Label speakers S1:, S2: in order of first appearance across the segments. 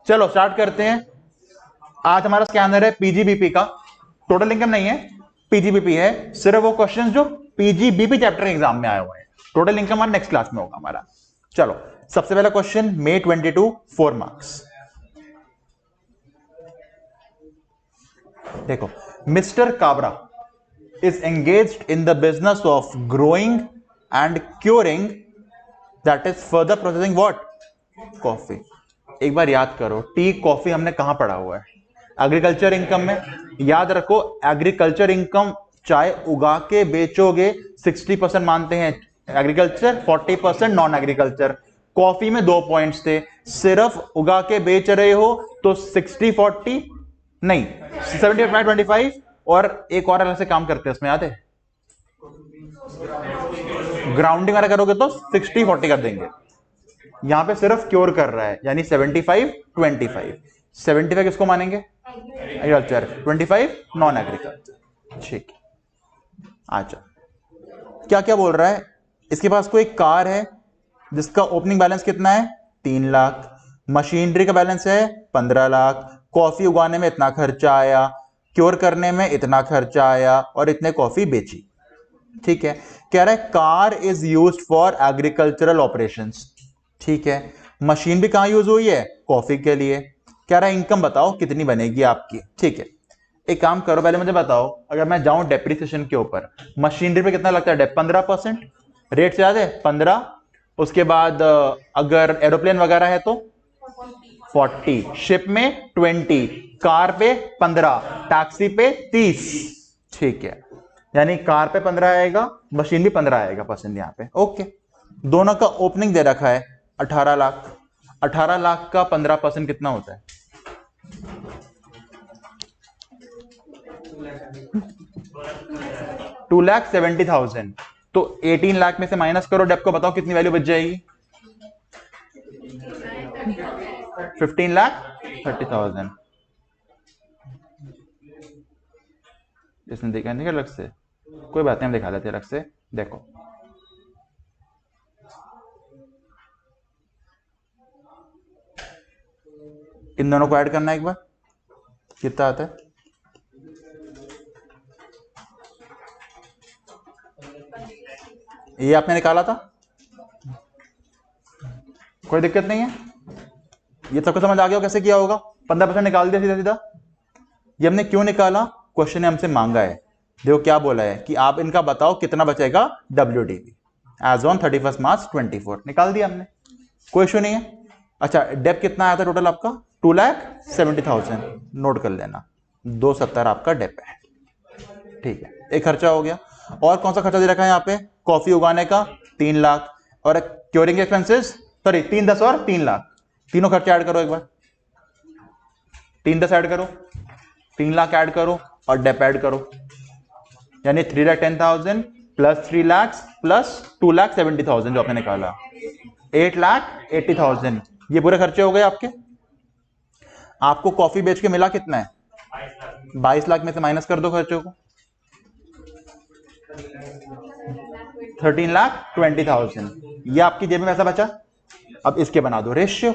S1: चलो स्टार्ट करते हैं। आज हमारा स्कैनर है पीजीबीपी का, टोटल इनकम नहीं है, पीजीबीपी है, सिर्फ वो क्वेश्चन जो पीजीबीपी चैप्टर एग्जाम में आए हुए हैं। टोटल इनकम हमारा नेक्स्ट क्लास में होगा हमारा। चलो सबसे पहला क्वेश्चन, May 22, 4 मार्क्स। देखो, mister Kabra is engaged in the business of growing and curing, that is further processing what? Coffee. एक बार याद करो, टी कॉफी हमने कहां पढ़ा हुआ है? एग्रीकल्चर इनकम में। याद रखो, एग्रीकल्चर इनकम चाय उगा के बेचोगे 60% मानते हैं एग्रीकल्चर, 40% नॉन एग्रीकल्चर। कॉफी में 2 पॉइंट्स थे, सिर्फ उगा के बेच रहे हो तो 60-40 नहीं, 75-25, और एक और अलग से काम करते हैं उसमें, याद है? ग्राउंडिंग वाला करोगे तो 60-40 कर देंगे। यहां पे सिर्फ क्योर कर रहा है, यानी 75-25। 75 किसको मानेंगे? Agriculture, 25 non agriculture. ठीक, अच्छा क्या क्या बोल रहा है? इसके पास कोई कार है जिसका ओपनिंग बैलेंस कितना है? 3 लाख। मशीनरी का बैलेंस है 15 लाख। कॉफी उगाने में इतना खर्चा आया, क्योर करने में इतना खर्चा आया, और इतने कॉफी बेची। ठीक है, कह रहा है car is used for agricultural operations. ठीक है, मशीन भी कहां यूज हुई है? कॉफी के लिए। कह रहा है इनकम बताओ कितनी बनेगी आपकी। ठीक है, एक काम करो, पहले मुझे बताओ, अगर मैं जाऊं डेप्रिसिएशन के ऊपर, मशीनरी पे कितना लगता है डेप? 15%। रेट से याद है 15। उसके बाद अगर एरोप्लेन वगैरह है तो 40, शिप में 20, कार पे 15, टैक्सी पे 30। ठीक है, यानी कार पे 15 आएगा, मशीन भी 15 आएगा परसेंट यहाँ पे। ओके, दोनों का ओपनिंग दे रखा है 18 लाख। 18 लाख का 15% कितना होता है? 2,70,000। तो 18 लाख में से माइनस करो डेप को, बताओ कितनी वैल्यू बच जाएगी? 15,30,000। इसने देखा नहीं अलग से, कोई बात नहीं, हम दिखा लेते अलग से। देखो इन दोनों को ऐड करना है एक बार, कितना आता है? ये आपने निकाला था, कोई दिक्कत नहीं है, ये सबको समझ आ गया कैसे किया होगा? 15% निकाल दिया सीधा सीधा। ये हमने क्यों निकाला? क्वेश्चन ने हमसे मांगा है। देखो क्या बोला है कि आप इनका बताओ कितना बचेगा WDV एज ऑन 31 मार्च 24। निकाल दिया हमने, कोई इशू नहीं है। अच्छा, डेप कितना आया था टोटल आपका? 2,70,000। नोट कर लेना, 270 आपका डेप है। ठीक है, एक खर्चा हो गया। और कौन सा खर्चा दे रखा है यहाँ पे? कॉफी उगाने का 3 लाख, और क्योरिंग एक्सपेंसेस, सॉरी 3, 10 और 3 लाख। तीनों खर्चे ऐड करो एक बार, 3, 10 ऐड करो, 3 लाख ऐड करो, और डेप ऐड करो, यानी 3,10,000 प्लस 3 लाख प्लस 2,70,000 जो आपने निकाला, 8,80,000। ये पूरे खर्चे हो गए आपके। आपको कॉफी बेच के मिला कितना है? 22 लाख में से माइनस कर दो खर्चों को, 13,20,000। ये आपकी जेब में पैसा बचा। अब इसके बना दो रेशियो।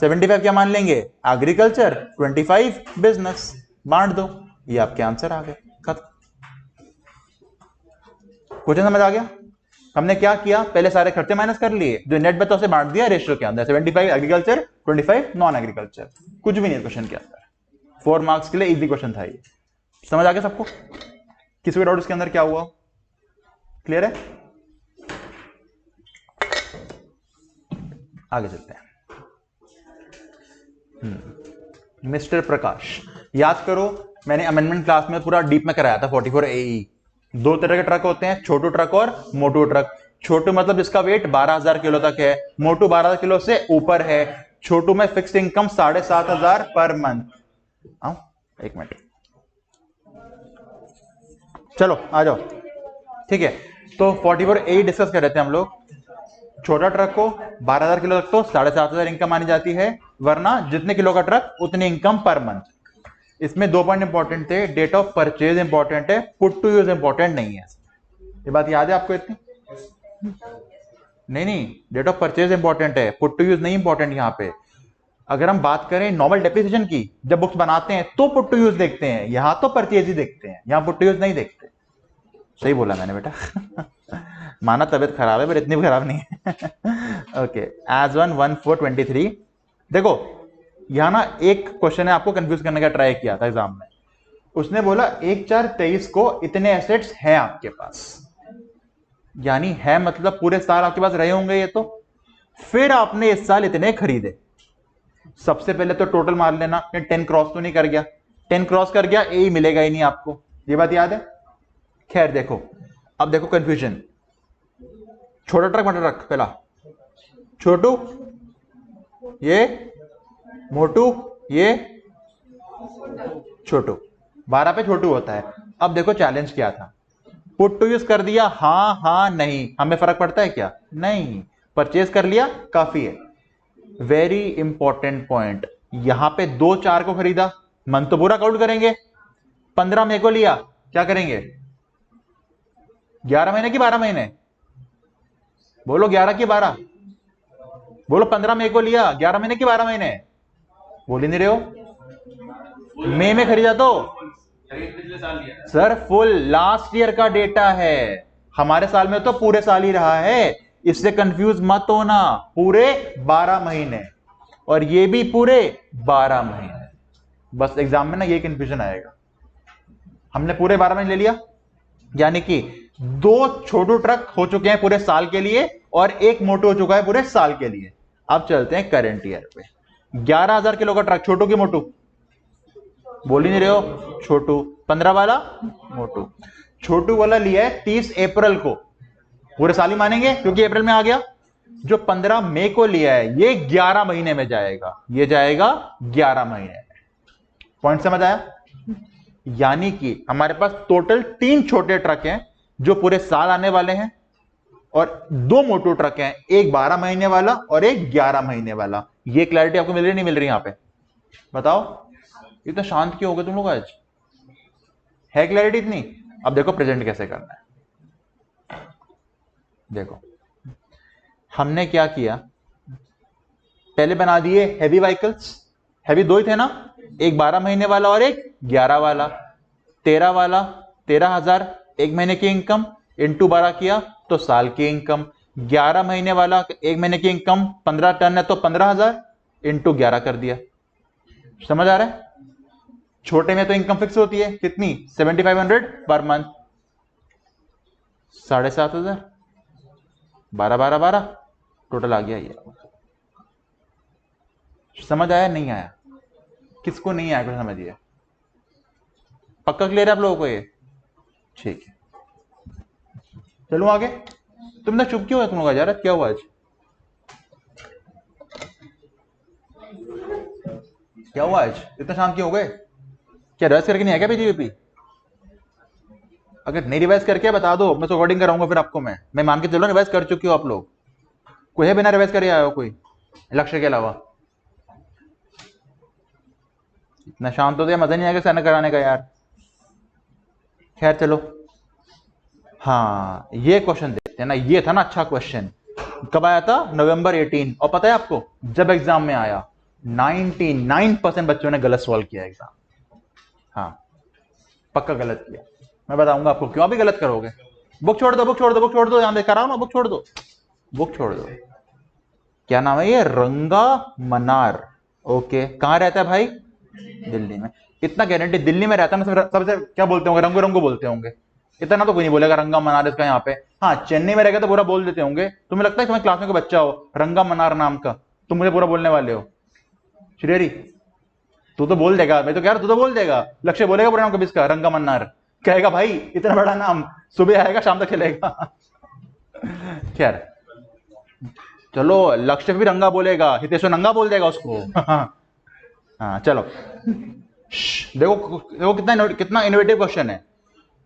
S1: 75 क्या मान लेंगे? एग्रीकल्चर, 25 बिजनेस, बांट दो। ये आपके आंसर आ गए, खत्म। क्वेश्चन समझ आ गया? हमने क्या किया, पहले सारे खर्चे माइनस कर लिए, जो नेट बचा उसे बांट दिया रेशियो के अंदर। 75 एग्रीकल्चर, 25 नॉन एग्रीकल्चर। कुछ भी नहीं क्वेश्चन के अंदर। 4 मार्क्स के लिए इजी क्वेश्चन था ये। समझ आ गया सबको? किसी को डाउट इसके अंदर क्या हुआ? क्लियर है? आगे चलते हैं। मिस्टर प्रकाश, याद करो मैंने अमेंडमेंट क्लास में पूरा डीप में कराया था 44 AE। 2 तरह के ट्रक होते हैं, छोटू ट्रक और मोटू ट्रक। छोटू मतलब जिसका वेट 12,000 किलो तक है, मोटू 12 किलो से ऊपर है। छोटू में फिक्स्ड इनकम 7,500 पर मंथ। एक मिनट, चलो आ जाओ। ठीक है, तो 44 AE डिस्कस कर रहे थे हम लोग। छोटा ट्रक को 12,000 किलो तक तो 7,500 इनकम मानी जाती है, वरना जितने किलो का ट्रक उतनी इनकम पर मंथ। इसमें 2 पॉइंट इंपॉर्टेंट थे, डेट ऑफ परचेज इंपॉर्टेंट है, पुट टू यूज इंपॉर्टेंट नहीं है। ये बात याद है आपको इतनी? नहीं नहीं, डेट ऑफ परचेज इंपॉर्टेंट है, पुट टू यूज नहीं इंपॉर्टेंट यहां पे। अगर हम बात करें नॉर्मल डेप्रिसिएशन की, जब बुक्स बनाते हैं तो पुट टू यूज देखते हैं, यहां तो परचेज ही देखते हैं, यहां पुट टू यूज नहीं देखते। सही बोला मैंने बेटा। माना तबियत खराब है पर इतनी भी खराब नहीं है। Okay, as one 1423। देखो यहां ना एक क्वेश्चन है, आपको कंफ्यूज करने का ट्राई किया था एग्जाम में। उसने बोला 1/4/23 को इतने एसेट्स हैं आपके पास, यानी है मतलब पूरे साल आपके पास रहे होंगे ये, तो फिर आपने इस साल इतने खरीदे। सबसे पहले तो टोटल मार लेना, 10 क्रॉस तो नहीं कर गया, 10 क्रॉस कर गया ए मिलेगा ही नहीं आपको, ये बात याद है। खैर देखो, अब देखो कंफ्यूजन, छोटा ट्रक बड़ा ट्रक, पहला छोटू, ये मोटू, ये छोटू, 12 पे छोटू होता है। अब देखो चैलेंज क्या था, पुट टू यूज कर दिया, हाँ हाँ नहीं, हमें फर्क पड़ता है क्या, नहीं, परचेज कर लिया काफी है। वेरी इंपॉर्टेंट पॉइंट, यहां पे 2/4 को खरीदा, मन तो पूरा काउंट करेंगे, 15 मई को लिया, क्या करेंगे, 11 महीने की 12 महीने, बोलो 11 की 12, बोलो 15 मई को लिया, 11 महीने की 12 महीने, बोल ही नहीं रहे हो। मई में खरीदा तो सर फुल लास्ट ईयर का डेटा है, हमारे साल में तो पूरे साल ही रहा है, इससे कंफ्यूज मत होना, पूरे 12 महीने, और ये भी पूरे 12 महीने। बस एग्जाम में ना ये कंफ्यूजन आएगा, हमने पूरे 12 महीने ले लिया, यानी कि 2 छोटू ट्रक हो चुके हैं पूरे साल के लिए और 1 मोटू हो चुका है पूरे साल के लिए। अब चलते हैं करंट ईयर पे। 11,000 किलो का ट्रक, छोटू की मोटू, बोल ही नहीं रहे हो, छोटू, 15 वाला मोटू। छोटू वाला लिया है 30 अप्रैल को, पूरे साल ही मानेंगे क्योंकि अप्रैल में आ गया। जो 15 मई को लिया है ये 11 महीने में जाएगा, ये जाएगा 11 महीने में। पॉइंट समझ आया, यानी कि हमारे पास टोटल 3 छोटे ट्रक हैं जो पूरे साल आने वाले हैं, और 2 मोटू ट्रक हैं, एक 12 महीने वाला और एक 11 महीने वाला। ये क्लैरिटी आपको मिल रही नहीं मिल रही यहां पे, बताओ, इतना शांत क्यों हो गए तुम लोग आज, है क्लैरिटी इतनी। अब देखो प्रेजेंट कैसे करना है। देखो हमने क्या किया, पहले बना दिए हैवी व्हीकल्स, हैवी 2 ही थे ना, एक 12 महीने वाला और एक 11 वाला। 13 वाला 13,000 एक महीने की इनकम, इंटू 12 किया तो साल की इनकम। 11 महीने वाला एक महीने की इनकम 15 टन है तो 15,000 इंटू 11 कर दिया। समझ आ रहा है, छोटे में तो इनकम फिक्स होती है कितनी, 7,500 पर मंथ, 7,500, 12 12 12 टोटल आ गया ये। समझ आया नहीं आया, किसको नहीं आया कुछ समझिए, पक्का क्लियर है आप लोगों को ये, ठीक है। चलो आगे, तुम ना चुप क्यों है तुम लोग, यार क्या हुआ आज, क्या हुआ आज, इतना शांत क्यों हो गए, क्या रिवाइज करके नहीं है क्या पीजीपी, अगर नहीं रिवाइज करके बता दो, मैं तो रिकॉर्डिंग कराऊंगा फिर आपको, मैं मान के चलो रिवाइज कर चुकी हो आप लोग, कोई है बिना रिवाइज करे आया हो कोई लक्ष्य के अलावा, इतना शांत होते मजा नहीं आएगा सर कराने का यार। खैर चलो, हाँ ये क्वेश्चन देखते हैं ना, ये था ना अच्छा क्वेश्चन, कब आया था, नवंबर 18, और पता है आपको जब एग्जाम में आया 99% बच्चों ने गलत सॉल्व किया एग्जाम, हाँ पक्का गलत किया, मैं बताऊंगा आपको क्यों, अभी गलत करोगे, बुक छोड़ दो, बुक छोड़ दो, बुक छोड़ दो, यहां देख रहा हूं ना, बुक छोड़ दो, बुक छोड़ दो। क्या नाम है ये, रंगा मनार, ओके, कहां रहता है भाई, दिल्ली में, इतना गारंटी दिल्ली में रहता है ना, सबसे क्या बोलते होंगे, रंगो रंगो बोलते होंगे, इतना तो कोई नहीं बोलेगा रंगा मनार इसका यहाँ पे, हाँ चेन्नई में रहेगा तो पूरा बोल देते होंगे, तुम्हें लगता है तुम्हारे क्लास में कोई बच्चा हो रंगा मनार नाम का, तुम मुझे पूरा बोलने वाले हो, श्रेयरी तू तो बोल देगा, मैं तो कह रहा तू तो बोल देगा, लक्ष्य बोलेगा पूरा नाम कभी इसका, रंगा मन्नार, कहेगा भाई इतना बड़ा नाम, सुबह आएगा शाम तक चलेगा। खैर चलो, लक्ष्य भी रंगा बोलेगा, हितेश्वर नंगा बोल देगा उसको। हाँ चलो, देखो देखो कितना इनोवेटिव क्वेश्चन है।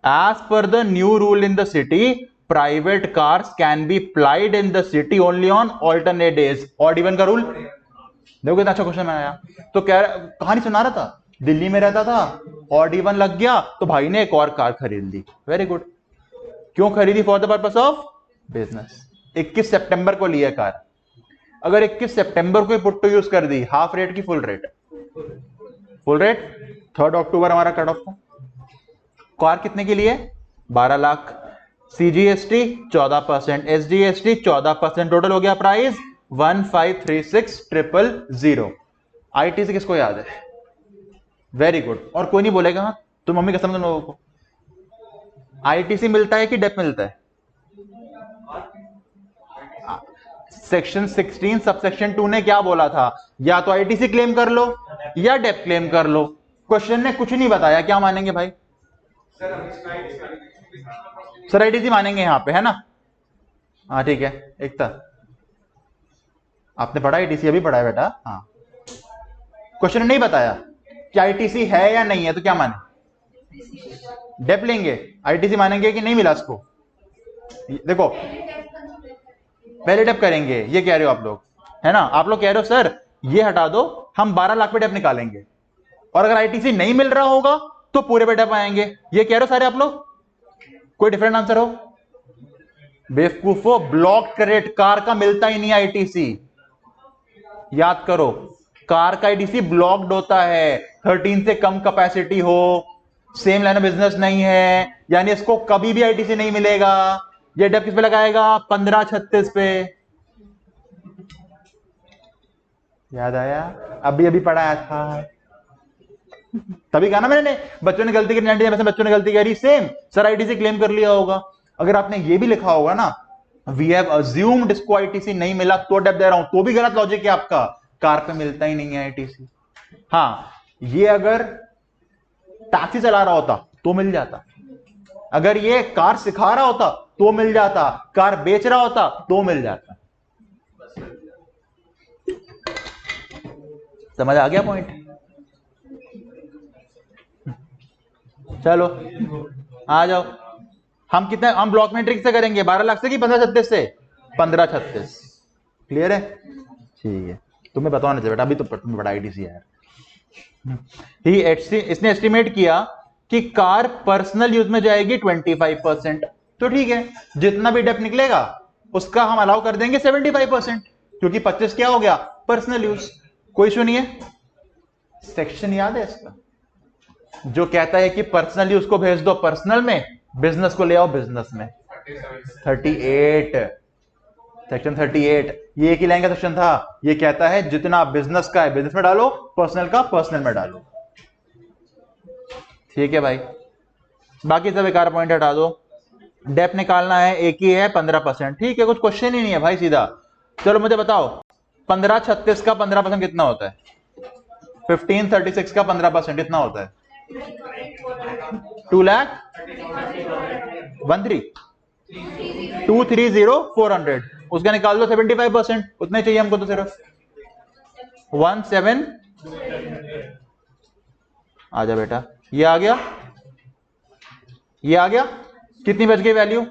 S1: As per the new rule in the city, private cars can be plied in the city only on alternate days, odd even का रूल। देखो कितना अच्छा क्वेश्चन आया, तो क्या कहानी सुना रहा था, दिल्ली में रहता था, ऑड इवन लग गया तो भाई ने एक और कार खरीद ली, वेरी गुड, क्यों खरीदी, for the purpose of business, 21 सितंबर को लिया कार, अगर 21 सितंबर को पुट टू यूज कर दी, हाफ रेट की फुल रेट? Full rate. 3 अक्टूबर हमारा कट ऑफ था। कार कितने की लिए? 12 लाख। सीजीएसटी 14%, एसजीएसटी 14%, टोटल हो गया प्राइस 1536,000। आईटीसी किसको याद है? Very good. और कोई नहीं बोलेगा हाँ तो मम्मी कसम तुम लोगों को। आईटीसी मिलता है कि डेप मिलता है? सेक्शन 16 सबसेक्शन 2 ने क्या बोला था? या तो आईटीसी क्लेम कर लो या डेप क्लेम कर लो। क्वेश्चन ने कुछ नहीं बताया, क्या मानेंगे भाई? सर आईटीसी मानेंगे यहां पे, है ना? हाँ ठीक है। एकता, आपने पढ़ा आईटीसी? अभी पढ़ा है बेटा? हाँ। क्वेश्चन ने नहीं बताया कि आईटीसी है या नहीं है, तो क्या माने? डेप लेंगे। आईटीसी मानेंगे कि नहीं मिला इसको? देखो पहले डेप करेंगे, ये कह रहे हो आप लोग, है ना? आप लोग कह रहे हो सर ये हटा दो, हम 12 लाख पे डेप निकालेंगे, और अगर आईटीसी नहीं मिल रहा होगा तो पूरे पे डेप आएंगे, ये कह रहे हो सारे आप लोग? कोई डिफरेंट आंसर हो? बेवकूफो, ब्लॉक क्रेडिट, कार का मिलता ही नहीं आईटीसी। याद करो, कार का आईटीसी ब्लॉक्ड होता है, 13 से कम कैपेसिटी हो, सेम लाइन ऑफ बिजनेस नहीं है, यानी इसको कभी भी आईटीसी नहीं मिलेगा। ये डेप किस पे लगाएगा? 1536 पे। याद आया? अभी अभी पढ़ाया था, तभी कहा ना मैंने, बच्चों ने गलती की, 99% बच्चों ने गलती करी। सेम सर आईटीसी क्लेम कर लिया होगा। अगर आपने ये भी लिखा होगा ना, वी हैव अज्यूम्ड इसको आईटीसी नहीं मिला तो डेप दे रहा हूं, तो भी गलत लॉजिक है आपका, कार पे मिलता ही नहीं है आईटीसी। हाँ, ये अगर टैक्सी चला रहा होता तो मिल जाता, अगर ये कार सिखा रहा होता तो मिल जाता, कार बेच रहा होता तो मिल जाता। समझ आ गया पॉइंट? चलो आ जाओ। हम कितने, हम ब्लॉक में ट्रिक से करेंगे? 12 लाख से कि 1536 से? 1536। क्लियर है? ठीक है, तुम्हें बताओ ना बेटा, अभी तो तुम्हें बड़ा आईटीसी है यार। इसने एस्टिमेट किया कि कार पर्सनल यूज में जाएगी 25%, तो ठीक है, जितना भी डेप निकलेगा उसका हम अलाउ कर देंगे 75%, क्योंकि 25 क्या हो गया? Personal use. कोई इशू नहीं है। सेक्शन याद है इसका जो कहता है कि पर्सनल यूज को भेज दो पर्सनल में, बिजनेस को ले आओ बिजनेस में? 38, सेक्शन 38, ये एक ही लाइन का सेक्शन था। ये कहता है जितना बिजनेस का है बिजनेस में डालो, पर्सनल का पर्सनल में डालो। ठीक है भाई, बाकी सब बेकार पॉइंट हटा दो। डेप निकालना है, एक ही है 15%, ठीक है, कुछ क्वेश्चन ही नहीं है भाई, सीधा। चलो मुझे बताओ, 1536 का 15% कितना होता है? 1536 का 15% कितना होता है? 2 लाख 230,400, उसका निकाल दो 75%, उतने चाहिए हमको तो सिर्फ 17। आ जा बेटा, ये आ गया, ये आ गया, कितनी बच गई वैल्यू?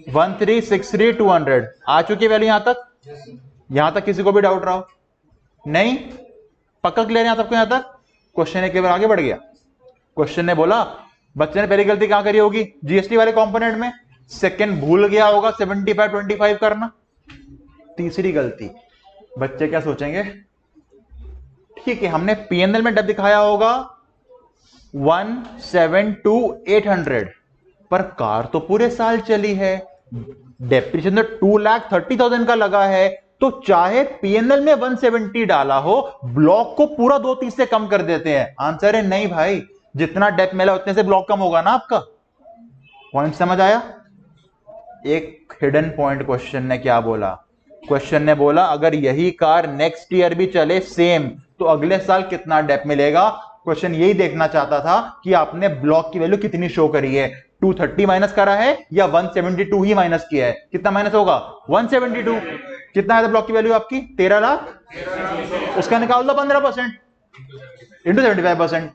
S1: 1363,200 आ चुकी वैल्यू। यहां तक, यहां तक किसी को भी डाउट रहा हो? नहीं, पक्का क्लियर यहां सबको? यहां तक क्वेश्चन एक बार आगे बढ़ गया। क्वेश्चन ने बोला, बच्चे ने पहली गलती कहां करी होगी? जीएसटी वाले कंपोनेंट में। सेकंड भूल गया होगा 75-25 करना। तीसरी गलती, बच्चे क्या सोचेंगे? ठीक है, हमने पीएनएल में डेप दिखाया होगा 172,800, पर कार तो पूरे साल चली है, डेप्रिसिएशन तो 2,30,000 का लगा है, तो चाहे पीएनएल में 170 डाला हो, ब्लॉक को पूरा 230 से कम कर देते हैं। आंसर है नहीं भाई, जितना डेप मिला उतने से ब्लॉक कम होगा ना आपका। पॉइंट समझ आया? एक हिडन पॉइंट क्वेश्चन ने क्या बोला? क्वेश्चन ने बोला अगर यही कार नेक्स्ट ईयर भी चले सेम, तो अगले साल कितना डेप मिलेगा। क्वेश्चन यही देखना चाहता था कि आपने ब्लॉक की वैल्यू कितनी शो करी है, 230 माइनस करा है या 172 ही माइनस किया है। कितना माइनस होगा? 172। कितना है ब्लॉक की वैल्यू आपकी? 13 लाख। उसका निकाल दो 15% इंटू 75%,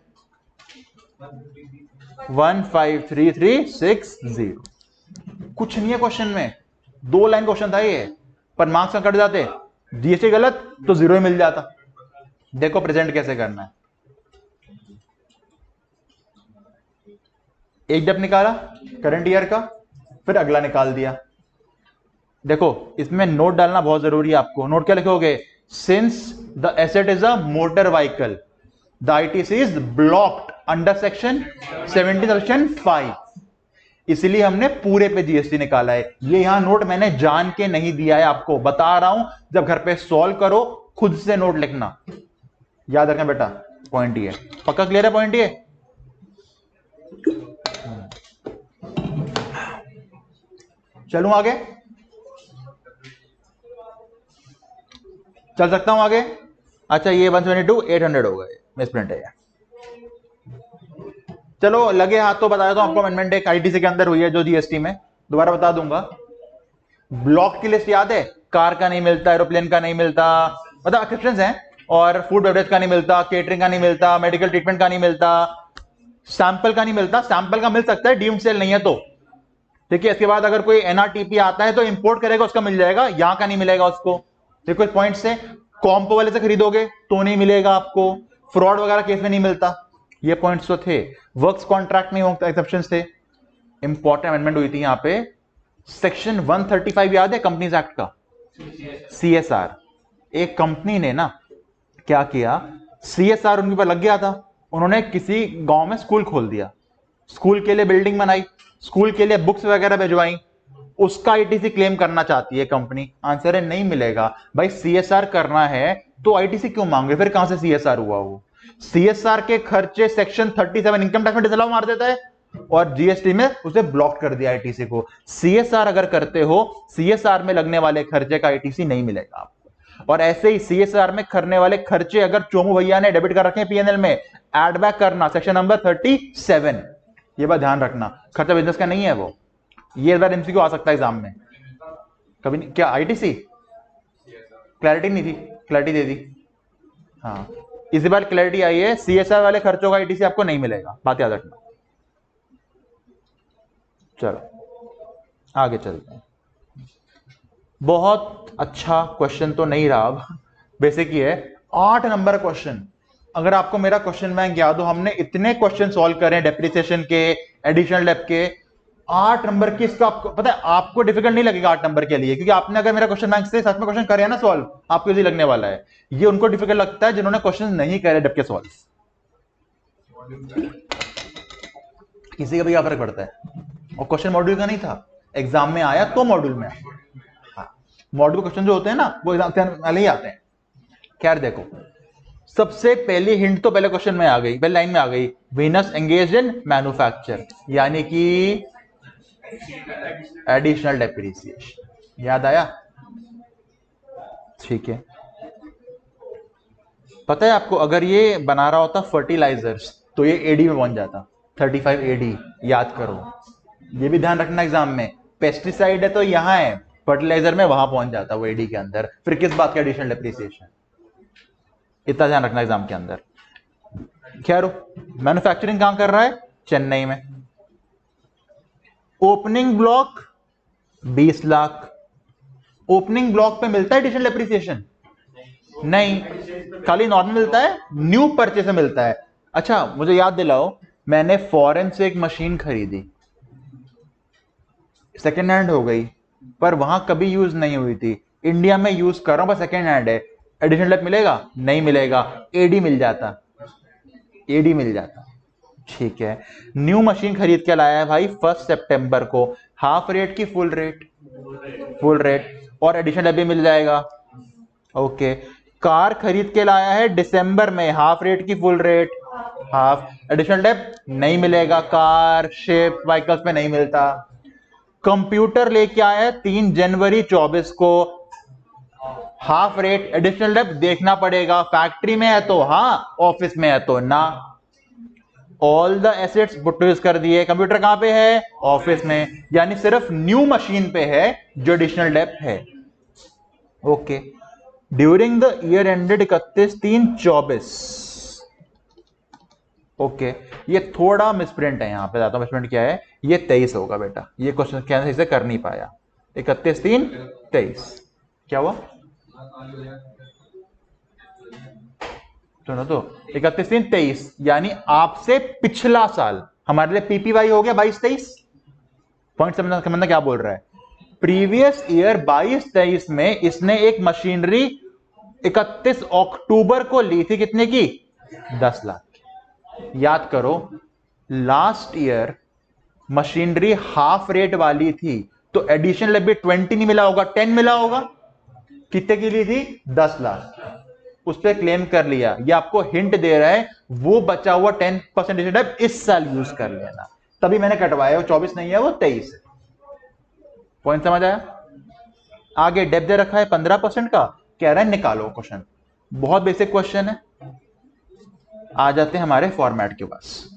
S1: 153360। कुछ नहीं है क्वेश्चन में, 2 लाइन क्वेश्चन था ये, पर मार्क्स का कट जाते, जीएसटी गलत तो 0 ही मिल जाता। देखो प्रेजेंट कैसे करना है। एक डेप्ट निकाला करंट ईयर का, फिर अगला निकाल दिया। देखो इसमें नोट डालना बहुत जरूरी है आपको। नोट क्या लिखोगे? Since the asset is a motor vehicle the ITC is blocked under section 17(5). इसलिए हमने पूरे पे जीएसटी निकाला है। ये यहां नोट मैंने जान के नहीं दिया है, आपको बता रहा हूं, जब घर पे सॉल्व करो खुद से नोट लिखना। याद रखना बेटा, पॉइंट ये पक्का क्लियर है? पॉइंट ये चलूं आगे? चल सकता हूं आगे? अच्छा ये 172 800 हो गए, मिसप्रिंट है। चलो लगे हाथ तो बता देता हूं आपको। अमेंडमेंट एक आईटीसी के अंदर हुई है जो जीएसटी में, दोबारा बता दूंगा। ब्लॉक की लिस्ट याद है? कार का नहीं मिलता, एरोप्लेन का नहीं मिलता, मतलब एक्सेप्शंस हैं, और फूड बेवरेज का नहीं मिलता, केटरिंग का नहीं मिलता, मेडिकल ट्रीटमेंट का नहीं मिलता, सैंपल का नहीं मिलता। सैंपल का मिल सकता है, डीम्ड सेल नहीं है तो, ठीक है। इसके बाद अगर कोई एनआरटीपी आता है तो इंपोर्ट करेगा, उसका मिल जाएगा, यहां का नहीं मिलेगा उसको। देखो इस पॉइंट से कॉम्पो वाले से खरीदोगे तो नहीं मिलेगा आपको, फ्रॉड वगैरह केस में नहीं मिलता। ये पॉइंट्स तो थे। वर्क्स कॉन्ट्रैक्ट नहीं होता, एक्सेप्शंस थे। इंपॉर्टेंट अमेंडमेंट हुई थी यहां पे। सेक्शन 135 याद है कंपनीज एक्ट का? सीएसआर। एक कंपनी ने ना क्या किया, सीएसआर उनके ऊपर लग गया था, उन्होंने किसी गांव में स्कूल खोल दिया, स्कूल के लिए बिल्डिंग बनाई, स्कूल के लिए बुक्स वगैरह भिजवाई, उसका आईटीसी क्लेम करना चाहती है कंपनी। आंसर है नहीं मिलेगा। भाई सीएसआर करना है तो आईटीसी क्यों मांगे? फिर कहां से सीएसआर हुआ? वो सीएसआर के खर्चे सेक्शन 37 इनकम टैक्स में डिसअलाउ मार देता है, और जीएसटी में उसे ब्लॉक कर दिया आईटीसी को। सीएसआर अगर करते हो, सीएसआर में लगने वाले खर्चे का आईटीसी नहीं मिलेगा आपको। और ऐसे ही सीएसआर में करने वाले खर्चे अगर चोमू भैया ने डेबिट कर रखे हैं पीएनएल में, एड बैक करना, सेक्शन नंबर 37। ये बात ध्यान रखना, खर्चा बिजनेस का नहीं है वो। ये बार एमसीक्यू आ सकता है एग्जाम में कभी नहीं। क्या आईटीसी क्लैरिटी नहीं थी? क्लैरिटी दे दी। हाँ इसी बार क्लैरिटी आई है, सीएसआर वाले खर्चों का आईटीसी आपको नहीं मिलेगा, बात याद रखना। चलो आगे चलते हैं। बहुत अच्छा क्वेश्चन तो नहीं रहा, बेसिक ही है। 8 नंबर क्वेश्चन। अगर आपको मेरा क्वेश्चन बैंक याद हो, हमने इतने क्वेश्चन सॉल्व करे डेप्रिसिएशन के, एडिशनल डेप के। 8 नंबर की इसका आपको पता है, आपको डिफिकल्ट नहीं लगेगा 8 नंबर के लिए, क्योंकि आपने अगर मेरा क्वेश्चन बैंक से सच में क्वेश्चन करे ना सॉल्व, आपको इजी लगने वाला है। ये उनको डिफिकल्ट लगता है जिन्होंने क्वेश्चन नहीं करे डेप के सॉल्व। किसी का भी क्या फर्क पड़ता है? और क्वेश्चन मॉड्यूल का नहीं था, एग्जाम में आया तो मॉड्यूल में। हाँ मॉड्यूल क्वेश्चन जो होते हैं ना वो एग्जाम वाले ही आते हैं। खैर देखो, सबसे पहली हिंट तो पहले क्वेश्चन में आ गई, पहले लाइन में आ गई, वीनस एंगेज इन मैन्युफैक्चर, यानी कि एडिशनल डेप्रिसिएशन। याद आया? ठीक है। पता है आपको, अगर ये बना रहा होता फर्टिलाइजर्स तो ये एडी में पहुंच जाता, 35 एडी। याद करो, ये भी ध्यान रखना एग्जाम में। पेस्टिसाइड है तो यहां है, फर्टिलाइजर में वहां पहुंच जाता वो एडी के अंदर, फिर किस बात का एडिशनल डेप्रिसिएशन? इतना ध्यान रखना एग्जाम के अंदर। खैर मैन्युफैक्चरिंग कहां कर रहा है? चेन्नई में। Opening block 20 lakh. Opening block पे मिलता है एडिशनल डेप्रिसिएशन? नहीं, खाली नॉर्मल मिलता है, न्यू परचेस में मिलता है। अच्छा मुझे याद दिलाओ, मैंने फॉरेन से एक मशीन खरीदी, सेकेंड हैंड हो गई, पर वहां कभी यूज नहीं हुई थी, इंडिया में यूज कर रहा हूं, पर सेकेंड हैंड है, एडिशनल डेप मिलेगा? नहीं मिलेगा, एडी मिल जाता, एडी मिल जाता। ठीक है, न्यू मशीन खरीद के लाया है भाई 1 सितंबर को, हाफ रेट की फुल रेट? फुल रेट, और एडिशनल डेप भी मिल जाएगा। ओके, कार खरीद के लाया है दिसंबर में, हाफ रेट की full rate? Half. Additional dep नहीं मिलेगा, कार शिप व्हीकल्स पे नहीं मिलता। कंप्यूटर लेके आया है 3 जनवरी 24 को, हाफ रेट, एडिशनल डेप देखना पड़ेगा, फैक्ट्री में है तो हाँ, ऑफिस में है तो ना। All the assets put to use कर दिए। कंप्यूटर कहां पे है? ऑफिस में, यानी सिर्फ न्यू मशीन पे है जो एडिशनल डेप है। Okay, during the year ended 31/3/24। Okay, ये थोड़ा मिसप्रिंट है, यहां पे बताता हूं मिसप्रिंट क्या है। ये 23 होगा बेटा, ये क्वेश्चन कैंसिल से कर नहीं पाया। 31/3/23 क्या हुआ? सुनो तो, 31/3/23 यानी आपसे पिछला साल, हमारे लिए पीपीवाई हो गया 22-23। पॉइंट समझना क्या बोल रहा है। प्रीवियस ईयर 22-23 में इसने एक मशीनरी 31 अक्टूबर को ली थी, कितने की? 10 लाख। याद करो last year machinery half rate वाली थी, तो एडिशनल भी 20 नहीं मिला होगा, 10 मिला होगा। कितने की ली थी? 10 लाख। उस पर क्लेम कर लिया। ये आपको हिंट दे रहा है वो बचा हुआ 10% इस साल यूज कर लेना, तभी मैंने कटवाया। वो 24 नहीं है, वो 23 है। पॉइंट समझ आया? आगे डेप दे रखा है 15% का, कह रहा है निकालो क्वेश्चन। बहुत बेसिक क्वेश्चन है। आ जाते हैं हमारे फॉर्मेट के पास।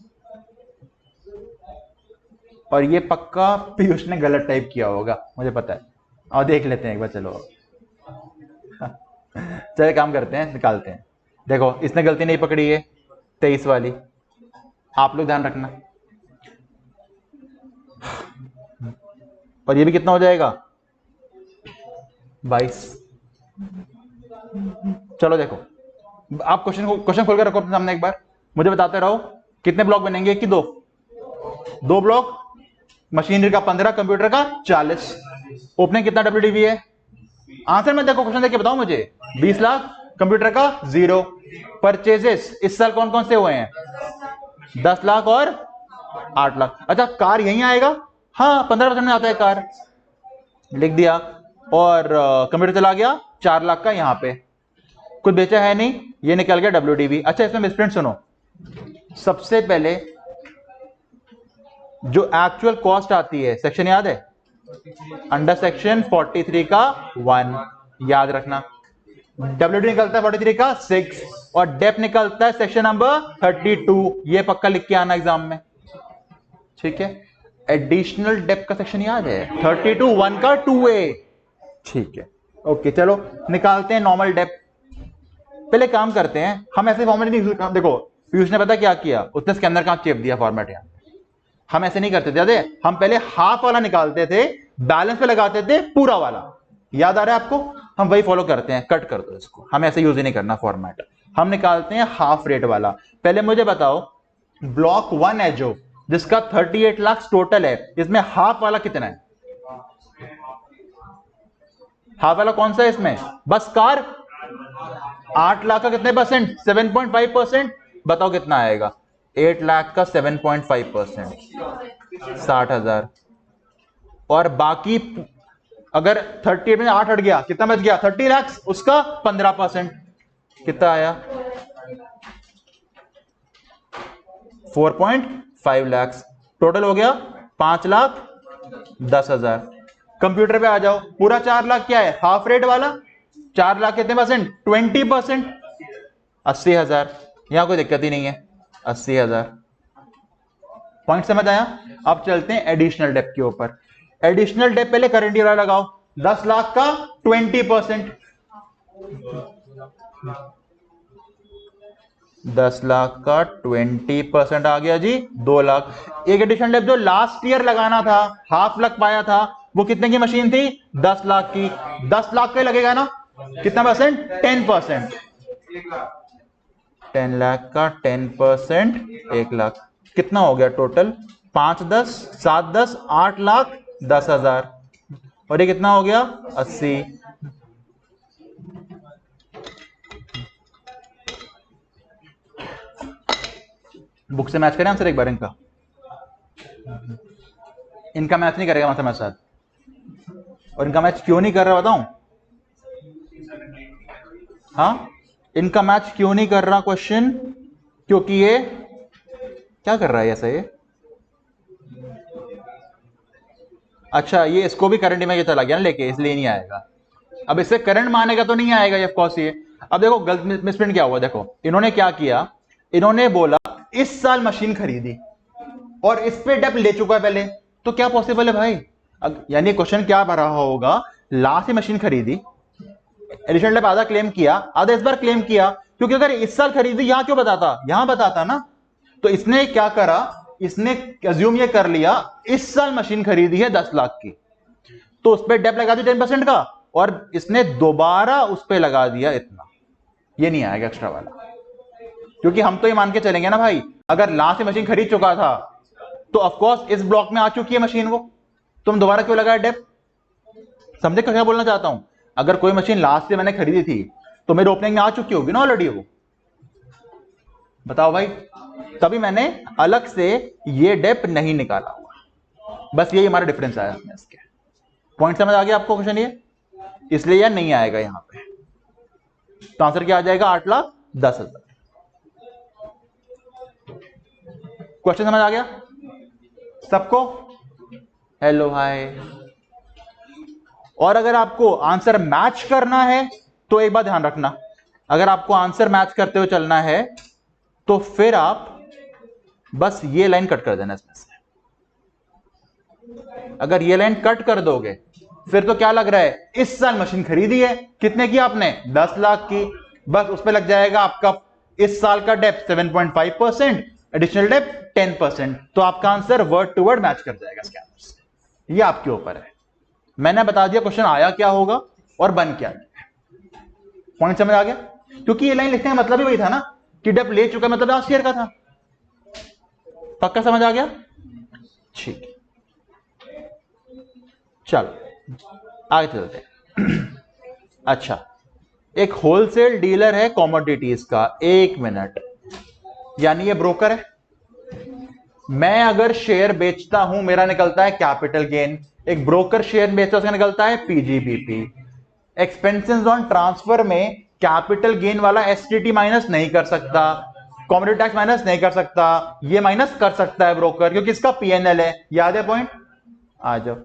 S1: और ये पक्का पीयूष ने गलत टाइप किया होगा, मुझे पता है। और देख लेते हैं एक बार, चलो चलिए काम करते हैं, निकालते हैं। देखो इसने गलती नहीं पकड़ी है 23 वाली, आप लोग ध्यान रखना। और ये भी कितना हो जाएगा? 22। चलो देखो, आप क्वेश्चन खोलकर रखो अपने सामने एक बार, मुझे बताते रहो कितने ब्लॉक बनेंगे कि दो? 2 ब्लॉक। मशीनरी का 15, कंप्यूटर का 40। ओपनिंग कितना WDV है? आंसर में देखो, क्वेश्चन देख के बताओ मुझे। 20 लाख, कंप्यूटर का 0। परचेजेस इस साल कौन कौन से हुए हैं? 10 लाख और 8 लाख। अच्छा कार यहीं आएगा? हाँ 15% में आता है कार, लिख दिया। और कंप्यूटर चला गया 4 लाख का, यहां पे कुछ बेचा है नहीं, ये निकल गया WDV। अच्छा इसमें मिसप्रिंट सुनो। सबसे पहले जो एक्चुअल कॉस्ट आती है, सेक्शन याद है? अंडर सेक्शन 43 का 1, याद रखना। WD निकलता है 43 का 6, और डेप निकलता है सेक्शन नंबर 32। ये पक्का लिख के आना एग्जाम में, ठीक है? एडिशनल डेप का सेक्शन याद है? 32 1 का 2A, ठीक है? ओके चलो निकालते हैं नॉर्मल डेप। पहले काम करते हैं, हम ऐसे फॉर्मेट नहीं, देखो पीयूष ने पता क्या किया, उसने स्कैनर का चेप दिया फॉर्मेट। यहां हम ऐसे नहीं करते थे, हम पहले हाफ वाला निकालते थे, बैलेंस पे लगाते थे पूरा वाला। याद आ रहा है आपको? हम वही फॉलो करते हैं। कट कर दो इसको, हम ऐसे यूज ही नहीं करना फॉर्मेट। हम निकालते हैं हाफ रेट वाला। पहले मुझे बताओ ब्लॉक 1 है जो, जिसका 38 लाख टोटल है, इसमें हाफ वाला कितना है? हाफ वाला कौन सा है इसमें? Bus car. 8 लाख का कितने परसेंट? 7.5%। बताओ कितना आएगा? 8 लाख का 7.5%, 60,000। और बाकी अगर 38 में 8 हट गया, कितना बच गया? 30 लाख, उसका 15%, कितना आया? 4.5 लाख। टोटल हो गया 5,10,000। कंप्यूटर पे आ जाओ, पूरा 4 लाख क्या है? हाफ रेट वाला। 4 लाख कितने परसेंट? 20%, 80,000। यहां कोई दिक्कत ही नहीं है, 80,000। पॉइंट समझ आया? अब चलते हैं एडिशनल डेप के ऊपर। एडिशनल डेप पहले करंट ईयर लगाओ। 10 लाख का 20%, 10 लाख का 20% आ गया जी, 2 लाख। एक एडिशनल डेप जो लास्ट ईयर लगाना था, हाफ लग पाया था, वो कितने की मशीन थी? 10 लाख की। 10 लाख का लगेगा ना, कितना परसेंट? 10%। 10 लाख का 10%, 1 लाख। कितना हो गया टोटल? 5 10 7 10 8 लाख 10,000। और ये कितना हो गया? 80। बुक से मैच करें आंसर एक बार इनका। इनका मैच नहीं करेगा मतलब मेरे साथ। और इनका मैच क्यों नहीं कर रहा बताऊं? हाँ इनका मैच क्यों नहीं कर रहा क्वेश्चन? क्योंकि ये क्या कर रहा है ऐसा? ये अच्छा, ये इसको भी करंट में ये चला गया ना लेके, इसलिए नहीं आएगा। अब इससे करंट मानेगा तो नहीं आएगा ऑफ कोर्स ये। अब देखो गलत मिसप्रिंट क्या हुआ, देखो इन्होंने क्या किया, इन्होंने बोला इस साल मशीन खरीदी और इस पे डेप ले चुका है पहले, तो क्या पॉसिबल है भाई? यानी क्वेश्चन क्या भरा होगा, लास्ट मशीन खरीदी, एडिशनल डेप आधा क्लेम किया, आधा इस बार क्लेम किया, क्योंकि अगर इस साल खरीदी यहां क्यों बताता, यहां बताता ना। तो इसने क्या करा, इसने अज्यूम ये कर लिया इस साल मशीन खरीदी है 10 लाख की, तो उस पर डेप लगा दी 10% का, और इसने दोबारा उस पर लगा दिया इतना। ये नहीं आएगा एक्स्ट्रा वाला, क्योंकि हम तो ये मान के चलेंगे ना भाई, अगर लास्ट मशीन खरीद चुका था तो ऑफकोर्स इस ब्लॉक में आ चुकी है मशीन, वो तुम दोबारा क्यों लगाया डेप? समझे क्या बोलना चाहता हूं? अगर कोई मशीन लास्ट से मैंने खरीदी थी तो मेरे ओपनिंग में आ चुकी होगी ना ऑलरेडी वो, बताओ भाई, तभी मैंने अलग से ये डेप नहीं निकाला हुआ। बस यही हमारा डिफरेंस आया इसमें। इसके पॉइंट समझ आ गया आपको क्वेश्चन ये? इसलिए यह नहीं आएगा यहां पे, तो आंसर क्या आ जाएगा? 8,10,000। क्वेश्चन समझ आ गया सबको? Hello hi. और अगर आपको आंसर मैच करना है तो एक बात ध्यान रखना, अगर आपको आंसर मैच करते हुए चलना है तो फिर आप बस ये लाइन कट कर देना इसमें से। अगर ये लाइन कट कर दोगे फिर तो क्या लग रहा है, इस साल मशीन खरीदी है, कितने की आपने? 10 लाख की, बस उस पर लग जाएगा आपका इस साल का डेप 7.5%, एडिशनल डेप 10%, तो आपका answer word to word match कर जाएगा इसके आंसर से। ये आपके ऊपर है। मैंने बता दिया क्वेश्चन आया क्या होगा और बन क्या गया। पॉइंट समझ आ गया? क्योंकि ये लाइन लिखने का मतलब ही वही था ना कि डेप ले चुका, मतलब लास्ट ईयर का था। पक्का समझ आ गया? ठीक, चलो आगे चलते हैं। अच्छा, एक होलसेल डीलर है कॉमोडिटीज का, 1 मिनट, यानी ये ब्रोकर है। मैं अगर शेयर बेचता हूं मेरा निकलता है कैपिटल गेन, एक ब्रोकर शेयर बेचता है उसका निकलता है पीजीबीपी। एक्सपेंसेस ऑन ट्रांसफर में कैपिटल गेन वाला एसटीटी माइनस नहीं कर सकता, कॉमोडिटी टैक्स माइनस नहीं कर सकता, ये माइनस कर सकता है ब्रोकर क्योंकि इसका पीएनएल है। याद है पॉइंट? आ जाओ,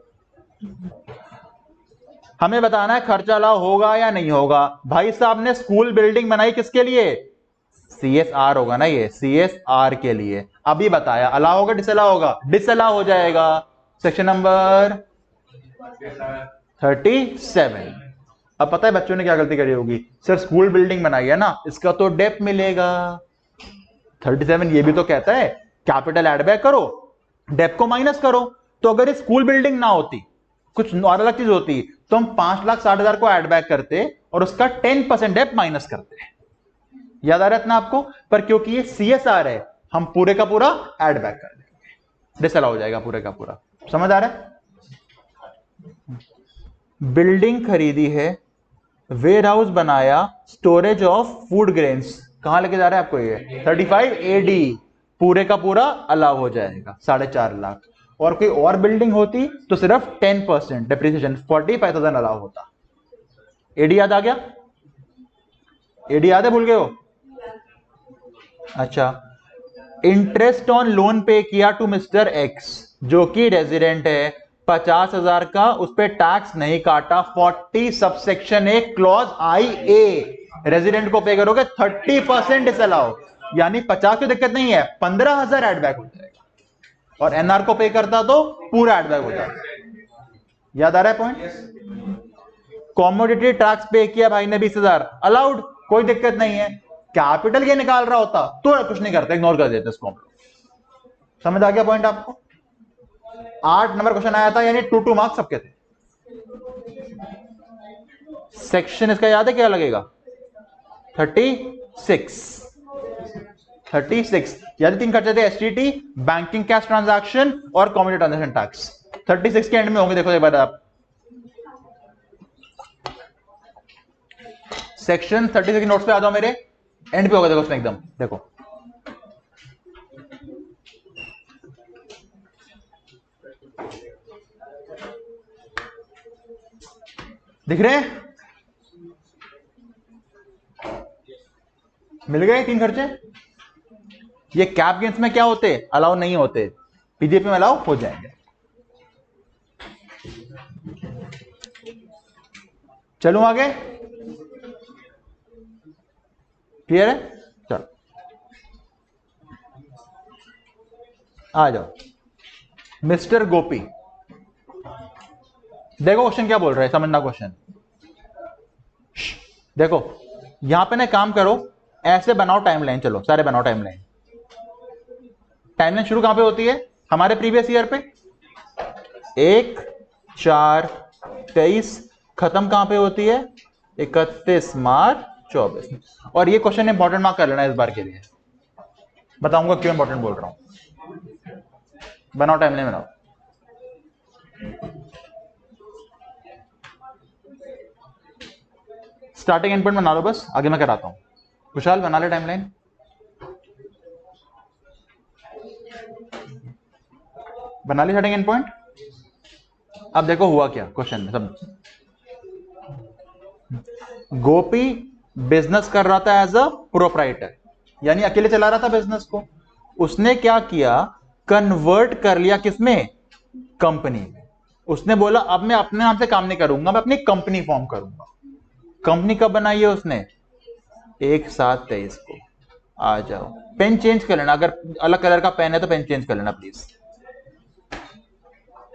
S1: हमें बताना है खर्चा अलाउ होगा या नहीं होगा। भाई साहब ने स्कूल बिल्डिंग बनाई किसके लिए? सीएसआर होगा ना, ये सीएसआर के लिए। अभी बताया अलाउ होगा डिसअलाउ होगा? डिसअलाउ हो जाएगा। Section number 37। अब पता है बच्चों ने क्या गलती करी होगी, सर स्कूल बिल्डिंग बनाई है ना, इसका तो डेप मिलेगा। 37 ये भी तो कहता है कैपिटल एड बैक करो, डेप को माइनस करो। तो अगर ये स्कूल बिल्डिंग ना होती, कुछ और अलग चीज होती, तो हम 5,60,000 को एड बैक करते और उसका 10% डेप माइनस करते। याद आ रहा है इतना आपको? पर क्योंकि ये सीएसआर है हम पूरे का पूरा एड बैक कर देंगे, डिसअलाउ हो जाएगा पूरे का पूरा। समझ आ रहा है? बिल्डिंग खरीदी है, वेयर हाउस बनाया, स्टोरेज ऑफ फूड ग्रेन्स, कहां लेके जा रहा है आपको ये? 35 एडी, पूरे का पूरा अलाउ हो जाएगा 4.5 लाख। और कोई और बिल्डिंग होती तो सिर्फ 10% डेप्रिसिएशन 45,000 अलाउ होता। एडी याद आ गया? एडी याद है? भूल गए हो? अच्छा, इंटरेस्ट ऑन लोन पे किया टू मिस्टर एक्स जो कि रेजिडेंट है, 50,000 का, उस पर टैक्स नहीं काटा। 40 सबसेक्शन ए क्लॉज आई ए, रेजिडेंट को पे करोगे 30% डिसअलाउ, यानी 50 की दिक्कत नहीं है, 15,000 एडबैक हो जाएगा। और एनआर को पे करता तो पूरा एडबैक हो जाएगा। याद आ रहा है पॉइंट? कॉमोडिटी टैक्स पे किया भाई ने 20,000, अलाउड, कोई दिक्कत नहीं है। कैपिटल ये निकाल रहा होता तो कुछ नहीं करते, इग्नोर कर देते इसको हम लोग। समझ आ गया पॉइंट आपको? 8 नंबर क्वेश्चन आया था, यानी 2 मार्क्स सबके थे। सेक्शन इसका याद है क्या लगेगा? 36। 36 यानी 3 खर्चे थे, एसटीटी, बैंकिंग कैश ट्रांजैक्शन और कॉमोडिटी ट्रांजैक्शन टैक्स। 36 के एंड में होंगे, देखो एक बार आप सेक्शन 36 के नोट्स पे आ जाओ, मेरे एंड पे होगा, देखो उसमें एकदम, देखो दिख रहे हैं? मिल गए 3 खर्चे। ये कैप गेन्स में क्या होते? अलाउ नहीं होते, पीजीपी में अलाउ हो जाएंगे। चलूं आगे? क्लियर है? चलो आ जाओ। मिस्टर गोपी, देखो क्वेश्चन क्या बोल रहे हैं, समझना क्वेश्चन। देखो यहां पे ना काम करो, ऐसे बनाओ टाइमलाइन, चलो सारे बनाओ टाइमलाइन। टाइमलाइन शुरू कहां पे होती है? हमारे प्रीवियस ईयर पे 1/4/23, खत्म कहां पे होती है? 31 मार्च 24। और ये क्वेश्चन इंपॉर्टेंट मार्क कर लेना इस बार के लिए, बताऊंगा क्यों इंपॉर्टेंट बोल रहा हूं। बनाओ, टाइमलाइन बनाओ। स्टार्टिंग एंड पॉइंट बना लो बस, आगे मैं कराता हूं। कुशाल बना ले टाइमलाइन। बना ली स्टार्टिंग एंड पॉइंट। अब देखो हुआ क्या क्वेश्चन में सब। गोपी बिजनेस कर रहा था एज अ प्रोप्राइटर, यानी अकेले चला रहा था बिजनेस को। उसने क्या किया, कन्वर्ट कर लिया किसमें, कंपनी में। उसने बोला अब मैं अपने नाम से काम नहीं करूंगा, मैं अपनी कंपनी फॉर्म करूंगा। कंपनी कब बनाई है उसने, 1/7/23 को। आ जाओ, पेन चेंज कर लेना, अगर अलग कलर का पेन है तो पेन चेंज कर लेना प्लीज।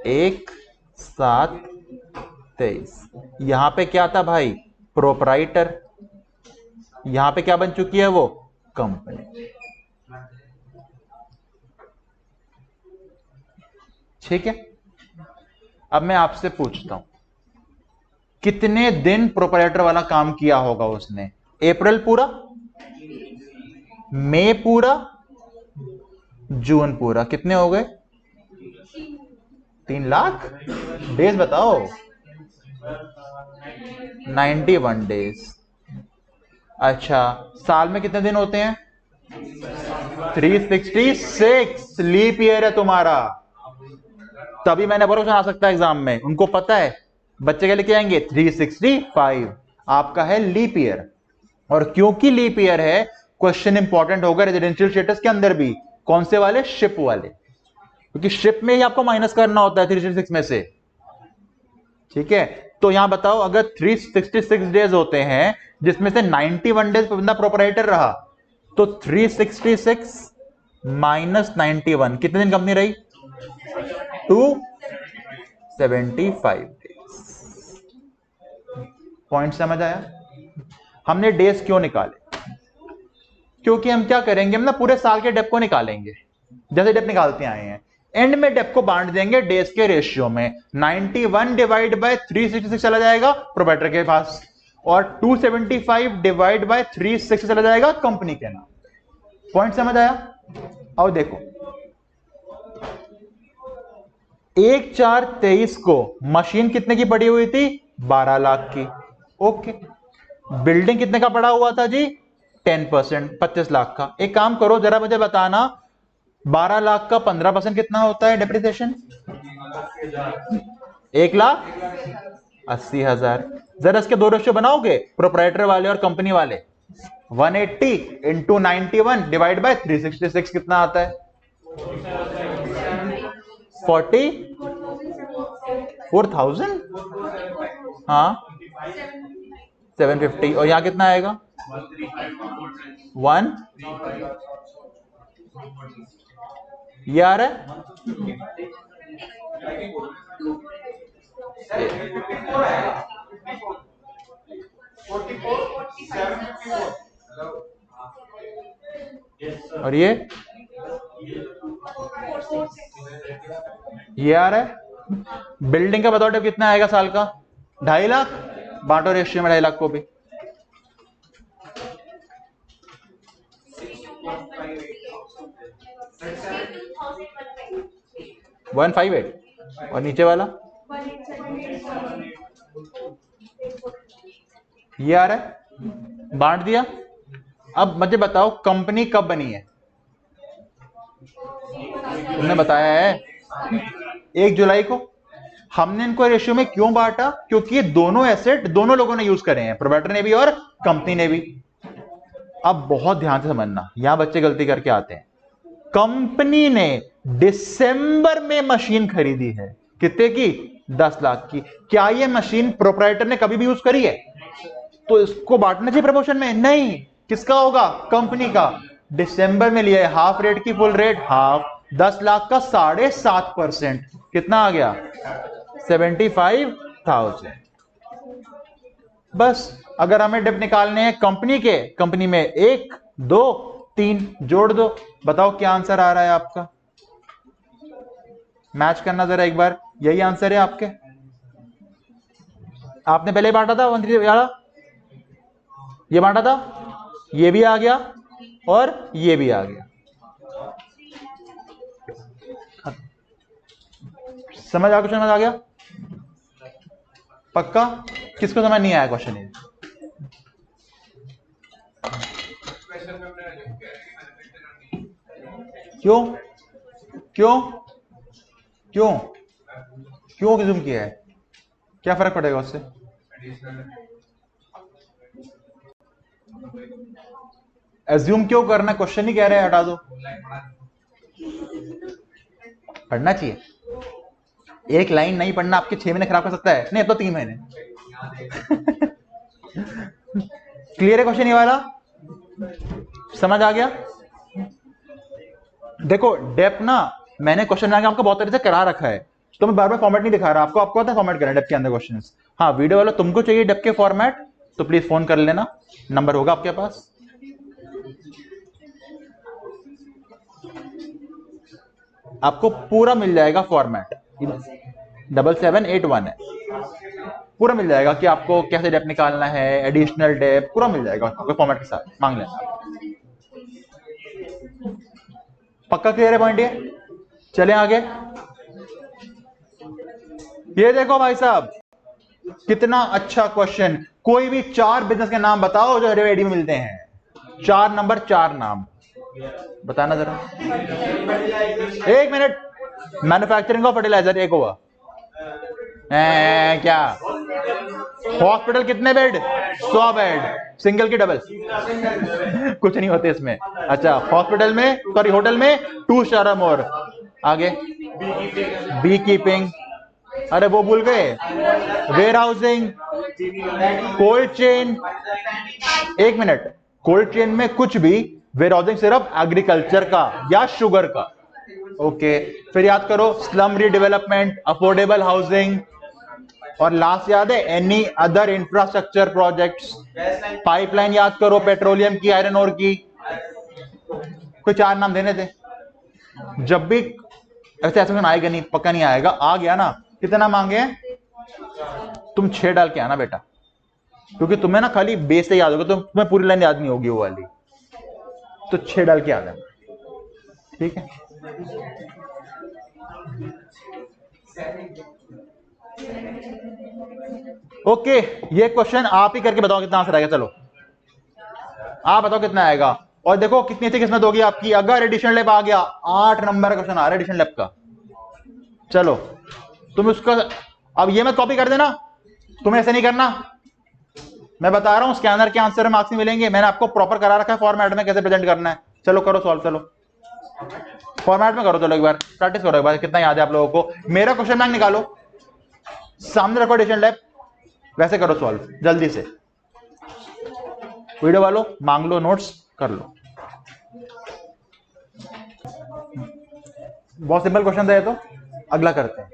S1: 1/7/23। यहां पे क्या था भाई, प्रोप्राइटर। यहां पे क्या बन चुकी है वो, कंपनी। ठीक है। अब मैं आपसे पूछता हूं, कितने दिन प्रोप्राइटर वाला काम किया होगा उसने। अप्रैल पूरा, मई पूरा, जून पूरा। कितने हो गए, 3 लाख डेज बताओ। 91 डेज। अच्छा, साल में कितने दिन होते हैं, 366। लीप ईयर है तुम्हारा, तभी मैंने क्वेश्चन आ सकता है एग्जाम में। उनको पता है बच्चे क्या लेके आएंगे, 365 आपका है लीप ईयर। और क्योंकि लीप ईयर है, क्वेश्चन इंपॉर्टेंट होगा रेजिडेंशियल स्टेटस के अंदर भी। कौन से वाले, शिप वाले, क्योंकि शिप में ही आपको माइनस करना होता है 366 में से। ठीक है, तो यहां बताओ, अगर 366 डेज होते हैं जिसमें से 91 डेज बंदा प्रोपराइटर रहा, तो 366 माइनस 91 कितने दिन कंपनी रही, 275 डेज। पॉइंट समझ आया। हमने डेज क्यों निकाले, क्योंकि हम क्या करेंगे, हम ना पूरे साल के डेप को निकालेंगे, जैसे डेप निकालते आए हैं। एंड में डेप को बांट देंगे डेज के रेशियो में। 91 डिवाइड बाय 366 चला जाएगा प्रोप्राइटर के पास, और 275 डिवाइड बाय 360 चला जाएगा कंपनी के नाम। पॉइंट समझ आया। और देखो, 1/4/23 को मशीन कितने की पड़ी हुई थी, 12 लाख की। ओके, बिल्डिंग कितने का पड़ा हुआ था जी, 10%, 25 लाख का। एक काम करो, जरा मुझे बताना, 12 लाख का 15% कितना होता है डेप्रिसिएशन, 1,80,000। जरा इसके दो रेशियो बनाओगे, प्रोप्राइटर वाले और कंपनी वाले। 180 इंटू 91 डिवाइड बाय 366 कितना आता है, 44,000। हाँ, 750। और यहां कितना आएगा, 1। ये आ रहा है, और ये आ रहा है। बिल्डिंग का बताओ कितना आएगा साल का, 2.5 लाख। बांटो रेशियो में 2.5 लाख को भी। 158। और नीचे वाला ये आ रहा है, बांट दिया। अब मुझे बताओ कंपनी कब बनी है, तुमने बताया है 1 जुलाई को। हमने इनको रेशियो में क्यों बांटा, क्योंकि ये दोनों एसेट दोनों लोगों ने यूज करे हैं, प्रोप्राइटर ने भी और कंपनी ने भी। अब बहुत ध्यान से समझना, यहां बच्चे गलती करके आते हैं। कंपनी ने दिसंबर में मशीन खरीदी है, कितने की, 10 लाख की। क्या ये मशीन प्रोप्राइटर ने कभी भी यूज करी है, तो इसको बांटना चाहिए प्रपोर्शन में, नहीं। किसका होगा, कंपनी का। दिसंबर में लिया है, हाफ रेट की फुल रेट हाफ, 10 लाख का 7.5%, कितना आ गया, 75,000। बस, अगर हमें डिप निकालने हैं कंपनी के, कंपनी में 1 2 3 जोड़ दो। बताओ क्या आंसर आ रहा है आपका, मैच करना जरा एक बार। यही आंसर है आपके, आपने पहले बांटा था 1 3 वाला, ये बांटा था, ये भी आ गया और ये भी आ गया। समझ आ गया? पक्का? किसको समझ नहीं आया क्वेश्चन ये? क्यों क्यों क्यों क्यों रिज्यूम किया है? क्या फर्क पड़ेगा उससे? एज्यूम क्यों करना? क्वेश्चन ही कह रहे हैं हटा दो। पढ़ना चाहिए। एक लाइन नहीं पढ़ना आपके 6 महीने खराब कर सकता है। नहीं, अब तो 3 महीने। क्लियर है क्वेश्चन ये वाला? समझ आ गया? देखो डेप ना, मैंने क्वेश्चन बना के आपको बहुत तरीके से करा रखा है, तो मैं बार बार फॉर्मेट नहीं दिखा रहा आपको। आपको आता है फॉर्मेट करना डेप के अंदर क्वेश्चंस। हाँ, वीडियो वाला तुमको चाहिए डेप के फॉर्मेट तो प्लीज फोन कर लेना, नंबर होगा आपके पास। आपको पूरा मिल जाएगा फॉर्मेट, 7781 है, पूरा मिल जाएगा कि आपको कैसे डेप निकालना है, एडिशनल डेप पूरा मिल जाएगा आपको फॉर्मेट के साथ, मांग लेना। पक्का क्लियर है पॉइंट ये? चले आगे। ये देखो भाई साहब, कितना अच्छा क्वेश्चन। कोई भी 4 बिजनेस के नाम बताओ जो रेडी में मिलते हैं। 4 नंबर, 4 नाम बताना जरा। 1 मिनट। मैन्युफैक्चरिंग ऑफ फर्टिलाइजर एक हुआ। क्या हॉस्पिटल कितने बेड? 100 बेड। सिंगल की डबल? कुछ नहीं होते इसमें। अच्छा, हॉस्पिटल में, सॉरी होटल में 2 स्टार और मोर। आगे बी कीपिंग, अरे वो भूल गए, warehousing, cold chain. 1 minute, cold chain में कुछ भी, वेयर हाउसिंग सिर्फ एग्रीकल्चर का या शुगर का। ओके, फिर याद करो स्लम रीडेवलपमेंट, अफोर्डेबल हाउसिंग, और लास्ट याद है any other infrastructure projects. Pipeline याद करो, पेट्रोलियम की, आयरन ओर की। कोई 4 नाम देने थे। जब भी ऐसे ऐसे आएगा नहीं, पक्का नहीं आएगा, आ गया ना, कितना मांगे? तुम 6 डाल के आना बेटा, क्योंकि तुम्हें ना खाली बेस से याद होगा, तो तुम्हें पूरी लाइन याद नहीं होगी वो वाली, तो 6 डाल के आ जाना, ठीक है? ओके, ये क्वेश्चन आप ही करके बताओ कितना आंसर आएगा। चलो आप बताओ कितना आएगा। और देखो कितनी अच्छी किस्मत होगी आपकी, अगर एडिशनल लैब आ गया। 8 नंबर का क्वेश्चन आ रहा है एडिशनल लैब का। चलो तुम उसका, अब ये मत कॉपी कर देना, तुम्हें ऐसे नहीं करना। मैं बता रहा हूं स्कैनर के आंसर में मार्क्स नहीं मिलेंगे, मैंने आपको प्रॉपर करा रखा है फॉर्मेट में कैसे प्रेजेंट करना है। चलो करो सॉल्व, चलो फॉर्मेट में करो। चलो एक बार प्रैक्टिस करो, एक बार कितना याद है आप लोगों को। मेरा क्वेश्चन बैंक निकालो, सामने रखो एडिशनल लैब, वैसे करो सॉल्व जल्दी से। वीडियो वालों मांग लो नोट्स, कर लो। बहुत सिंपल क्वेश्चन था ये तो। अगला करते हैं।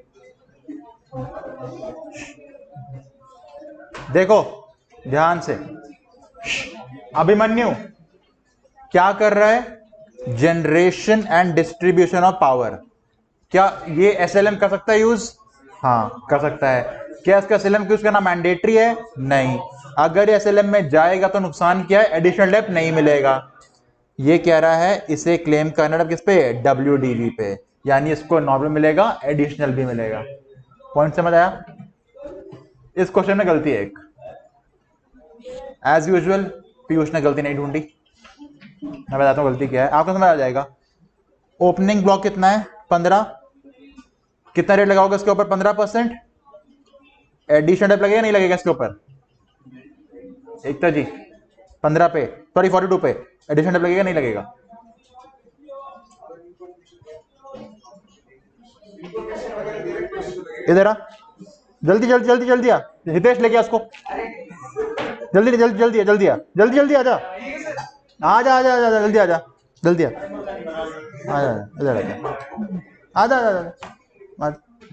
S1: देखो ध्यान से, अभिमन्यु क्या कर रहा है? Generation and distribution of power. क्या ये एसएलएम कर सकता है यूज? हाँ कर सकता है। क्या इसका एसएलएम यूज करना मैंडेटरी है? नहीं। अगर एसएलएम में जाएगा तो नुकसान क्या है? एडिशनल डेप्थ नहीं मिलेगा। ये कह रहा है इसे क्लेम करना किस पे? WDV पे, यानी इसको नॉर्मल मिलेगा, एडिशनल भी मिलेगा। पॉइंट समझ आया? इस क्वेश्चन में गलती है एक, एज यूजुअल पीयूष ने गलती नहीं ढूंढी। मैं बताता हूँ गलती क्या है, आपको समझ आ जाएगा। ओपनिंग ब्लॉक कितना है? 15। कितना रेट लगाओगे इसके ऊपर? 15%। एडिशनल डेप्थ लगेगा नहीं लगेगा इसके ऊपर? एकता जी 15 पे, सॉरी 42 पे एडिशनल डेप्थ लगेगा नहीं लगेगा? इधर आ, जल्दी जल्दी जल्दी जल्दी आ, हितेश लेके आ उसको, जल्दी जल्दी जल्दी जल्दी आ, जल्दी जल्दी आजा, आजा आजा आजा जल्दी आजा, जल्दी आ, आजा इधर आजा, आजा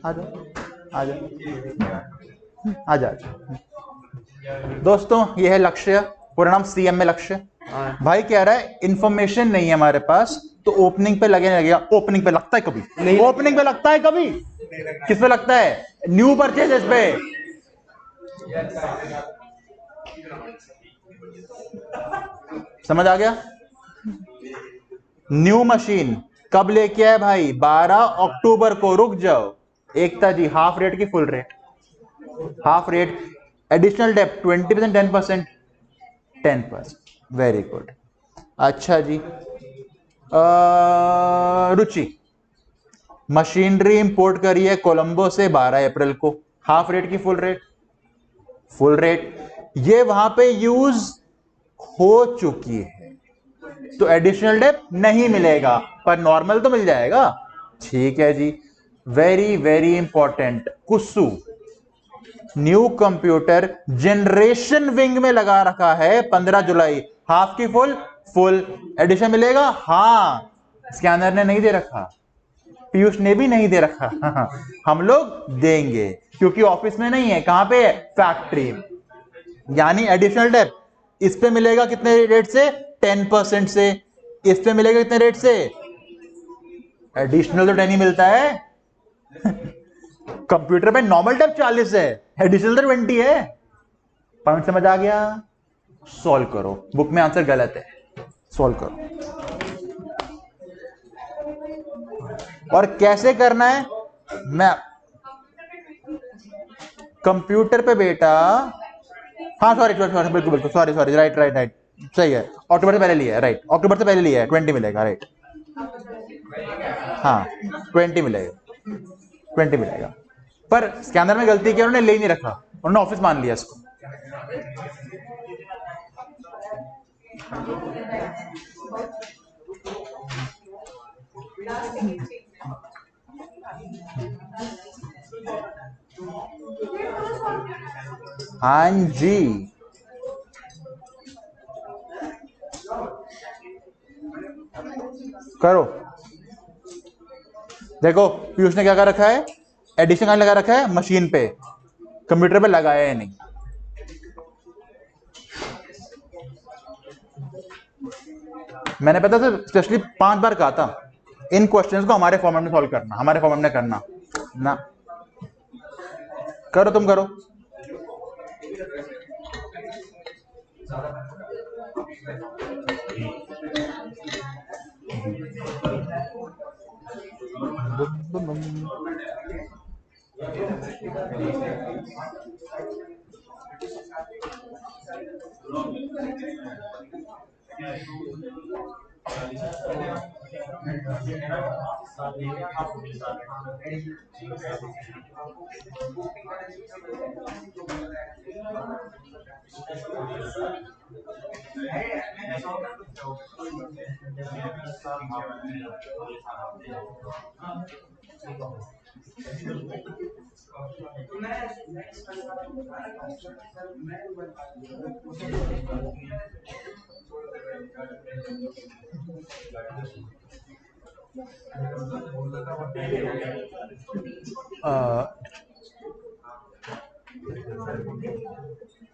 S1: आजा आजा आजा आजा। दोस्तों ये है लक्ष्य, पूरा नाम CM में लक्ष्य। भाई कह रहा है इंफॉर्मेशन नहीं है हमारे पास, तो ओपनिंग पे लगे नहीं लगेगा? ओपनिंग पे लगता है कभी? नहीं। ओपनिंग पे लगता है कभी? किस पे लगता है? न्यू परचेजेस पे। समझ आ गया? न्यू मशीन कब लेके आए भाई? 12 अक्टूबर को। रुक जाओ, एकता जी, हाफ रेट की full rate? Half rate, additional depth 20%, 10%, 10%, very good. अच्छा जी, रुचि, मशीनरी इंपोर्ट करी है कोलंबो से 12 अप्रैल को, हाफ रेट की फुल रेट? Full rate. ये वहां पे यूज हो चुकी है तो एडिशनल डेप्थ नहीं मिलेगा, पर नॉर्मल तो मिल जाएगा। ठीक है जी, वेरी वेरी इंपॉर्टेंट। कुसु, न्यू कंप्यूटर जनरेशन विंग में लगा रखा है 15 जुलाई, हाफ की फुल? फुल। एडिशन मिलेगा? हाँ, स्कैनर ने नहीं दे रखा, पीयूष ने भी नहीं दे रखा। हम लोग देंगे क्योंकि ऑफिस में नहीं है, कहां पे है? फैक्ट्री। यानी एडिशनल डेप्थ इस पे मिलेगा कितने रेट से? 10% से। इस पे मिलेगा कितने रेट से? एडिशनल तो 10 ही मिलता है। कंप्यूटर पे नॉर्मल डेप्थ 40 है, एडिशनल तो 20 है। पॉइंट समझ आ गया? सॉल्व करो, बुक में आंसर गलत है, सॉल्व करो। और कैसे करना है? मैं कंप्यूटर पे बेटा, हाँ सॉरी सॉरी, बिल्कुल बिल्कुल, sorry sorry, right right right, सही है। अक्टूबर से पहले लिया है, राइट, अक्टूबर से पहले लिया है, 20 मिलेगा, राइट। हाँ 20 मिलेगा, 20 मिलेगा। पर स्कैनर में गलती की, उन्होंने ले नहीं रखा, उन्होंने ऑफिस मान लिया इसको। हाँ जी, करो। देखो पीयूष ने क्या कर रखा है, एडिशन कहां लगा रखा है? मशीन पे, कंप्यूटर पे लगाया है नहीं। मैंने पता था स्पेशली 5 बार कहा था इन क्वेश्चंस को हमारे फॉर्मेट में सॉल्व करना, हमारे फॉर्मेट में करना ना। करो, तुम करो।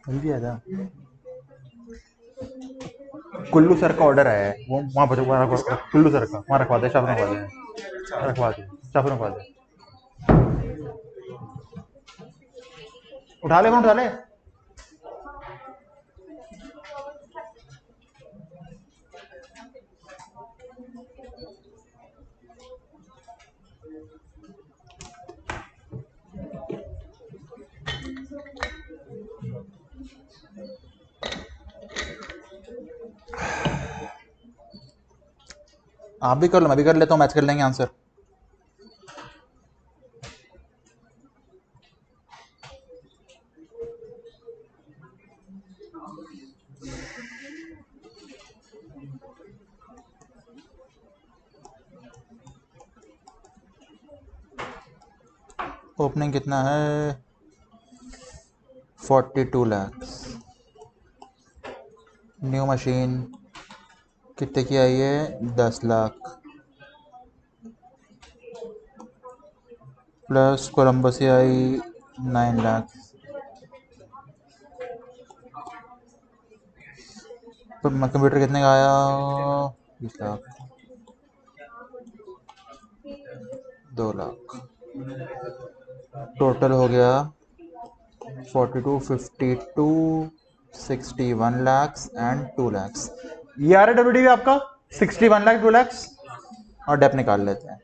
S1: जल्दी आ जा, कुल्लू सर का ऑर्डर आया है, वो वहां पर कुल्लू सर का वहां रखवा दे, शाफ रखवा दे, रखवा दे, शाफ रखवा दे। उठा ले, कौन उठा ले? आप भी कर लो, मैं भी कर लेता हूँ, मैच कर लेंगे आंसर। ओपनिंग कितना है? 42 लाख। न्यू मशीन कितने की आई है? 10 लाख प्लस कोलंबो से आई 9 लाख। तो कंप्यूटर कितने का आया? 20 लाख, 2 लाख, टोटल हो गया 42, 52, 61 लाख एंड 2 लाख। ये आ रहा है डब्ल्यूडी आपका 61 लाख, 2 लाख। और डेप निकाल लेते हैं।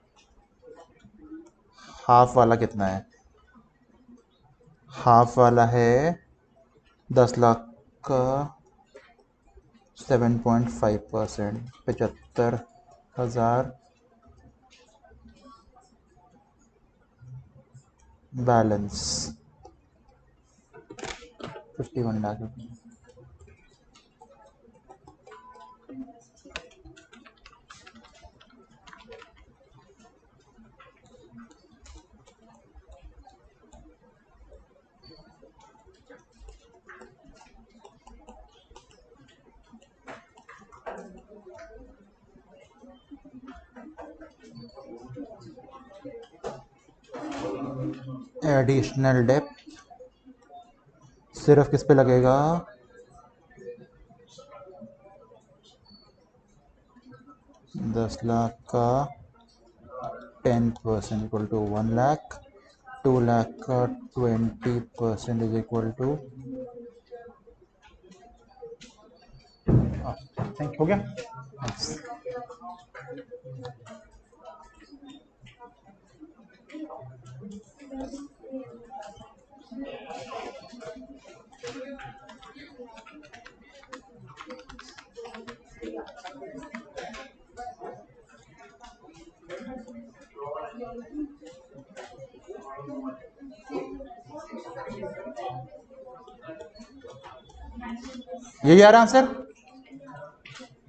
S1: हाफ वाला कितना है? हाफ वाला है 10 लाख का 7.5%, 75,000 बैलेंस 51 लाख। एडिशनल डेप्थ सिर्फ किस पे लगेगा? 10 लाख का 10% इक्वल टू 1 लाख, 2 लाख का 20% इज इक्वल टू, थैंक हो गया। यही आ रहा आंसर?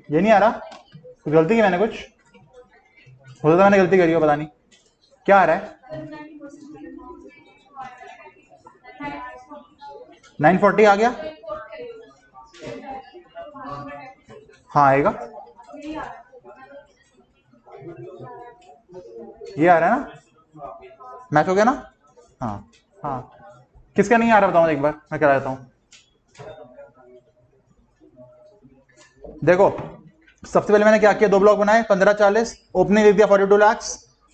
S1: ये नहीं आ रहा? कुछ गलती की मैंने? कुछ हो सकता मैंने गलती करी हो, पता नहीं क्या आ रहा है। 940 आ गया? हाँ आएगा, ये आ रहा है ना? मैच हो गया ना? हाँ हाँ। किसका नहीं आ रहा बताओ एक बार, मैं करा देता हूँ। देखो सबसे पहले मैंने क्या किया, 2 ब्लॉक बनाए, 15-40, ओपनिंग लिख दिया 42 लाख,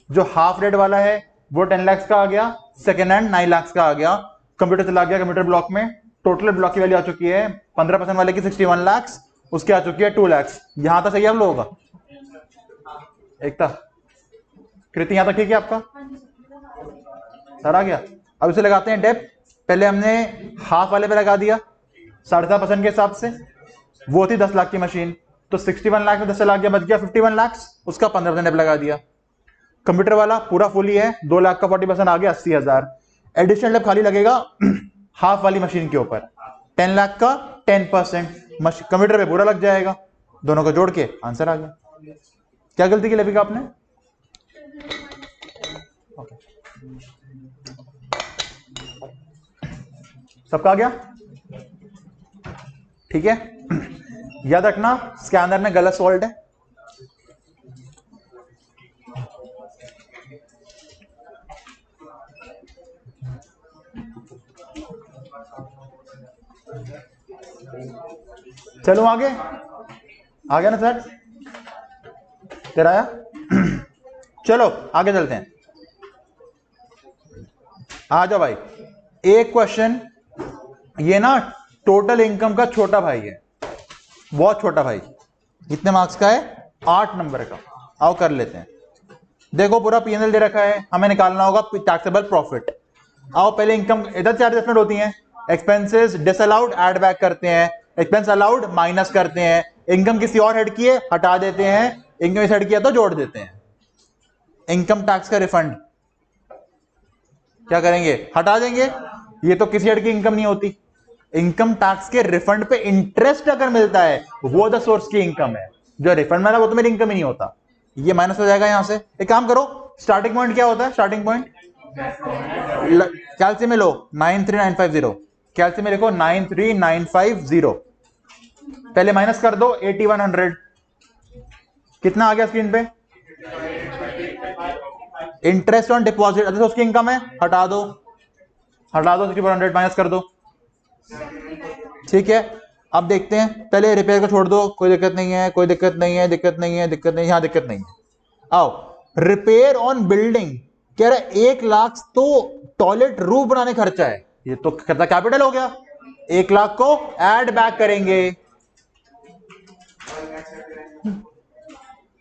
S1: जो हाफ रेट वाला है वो 10 लाख का आ गया, सेकेंड हैंड 9 लाख का आ गया। कंप्यूटर चला गया, कंप्यूटर ब्लॉक में टोटल ब्लॉक की वैल्यू आ चुकी है 15% वाले की 61 लाख, उसकी आ चुकी है 2 लाख। यहां तक सही है आप लोगों का? एकता कृति यहां तक ठीक है आपका? सर आ गया। अब इसे लगाते हैं डेप्थ। पहले हमने हाफ वाले पे लगा दिया 7.5% के हिसाब से, वो थी 10 लाख की मशीन, तो 61 लाख में 10 लाख गया, बच गया 51 लाख, उसका 15% डेप्थ लगा दिया। कंप्यूटर वाला पूरा फुल ही है, 2 लाख का 40% आ गया 80,000। एडिशनल डेप्थ खाली लगेगा हाफ वाली मशीन के ऊपर, 10 लाख का 10%, कंप्यूटर पे पूरा लग जाएगा, दोनों को जोड़ के आंसर आ गया। क्या गलती की लेविका आपने? सबका आ गया? ठीक है, याद रखना स्कैनर में गलत सॉल्ट है। चलो आगे, आ गया ना सर? तेरा आया? चलो आगे चलते हैं, आ जाओ भाई। एक क्वेश्चन, ये ना टोटल इनकम का छोटा भाई है, बहुत छोटा भाई। कितने मार्क्स का है? 8 नंबर का। आओ कर लेते हैं। देखो पूरा पीएनएल दे रखा है, हमें निकालना होगा टैक्सेबल प्रॉफिट। आओ पहले इनकम, इधर 4 एडजस्टमेंट होती हैं, एक्सपेंसेस डिसअलाउड ऐड बैक करते हैं, एक्सपेंस अलाउड माइनस करते हैं, इनकम किसी और हेड की है हटा देते हैं, इनकम इस हेड किया तो जोड़ देते हैं। इनकम टैक्स का रिफंड क्या करेंगे? हटा देंगे, ये तो किसी हेड की इनकम नहीं होती। इनकम टैक्स के रिफंड पे इंटरेस्ट अगर मिलता है वो द सोर्स की इनकम है, जो रिफंड मिला वो तो मेरी इनकम ही नहीं होता, ये माइनस हो जाएगा यहां से। एक काम करो, स्टार्टिंग पॉइंट क्या होता है? स्टार्टिंग पॉइंट कैलसी में लो 93950, कैलसी में लिखो 93950, पहले माइनस कर दो 8100, कितना आ गया स्क्रीन पे? इंटरेस्ट ऑन डिपॉजिट, अच्छा उसकी इनकम है, हटा दो 6400 माइनस कर दो, ठीक है। अब देखते हैं, पहले रिपेयर को छोड़ दो, कोई दिक्कत नहीं है, कोई दिक्कत नहीं है, दिक्कत नहीं है, दिक्कत नहीं है, यहां दिक्कत नहीं है। आओ रिपेयर ऑन बिल्डिंग, कह रहा है 1 लाख तो टॉयलेट रूफ बनाने खर्चा है, ये तो कितना कैपिटल हो गया, 1 लाख को ऐड बैक करेंगे,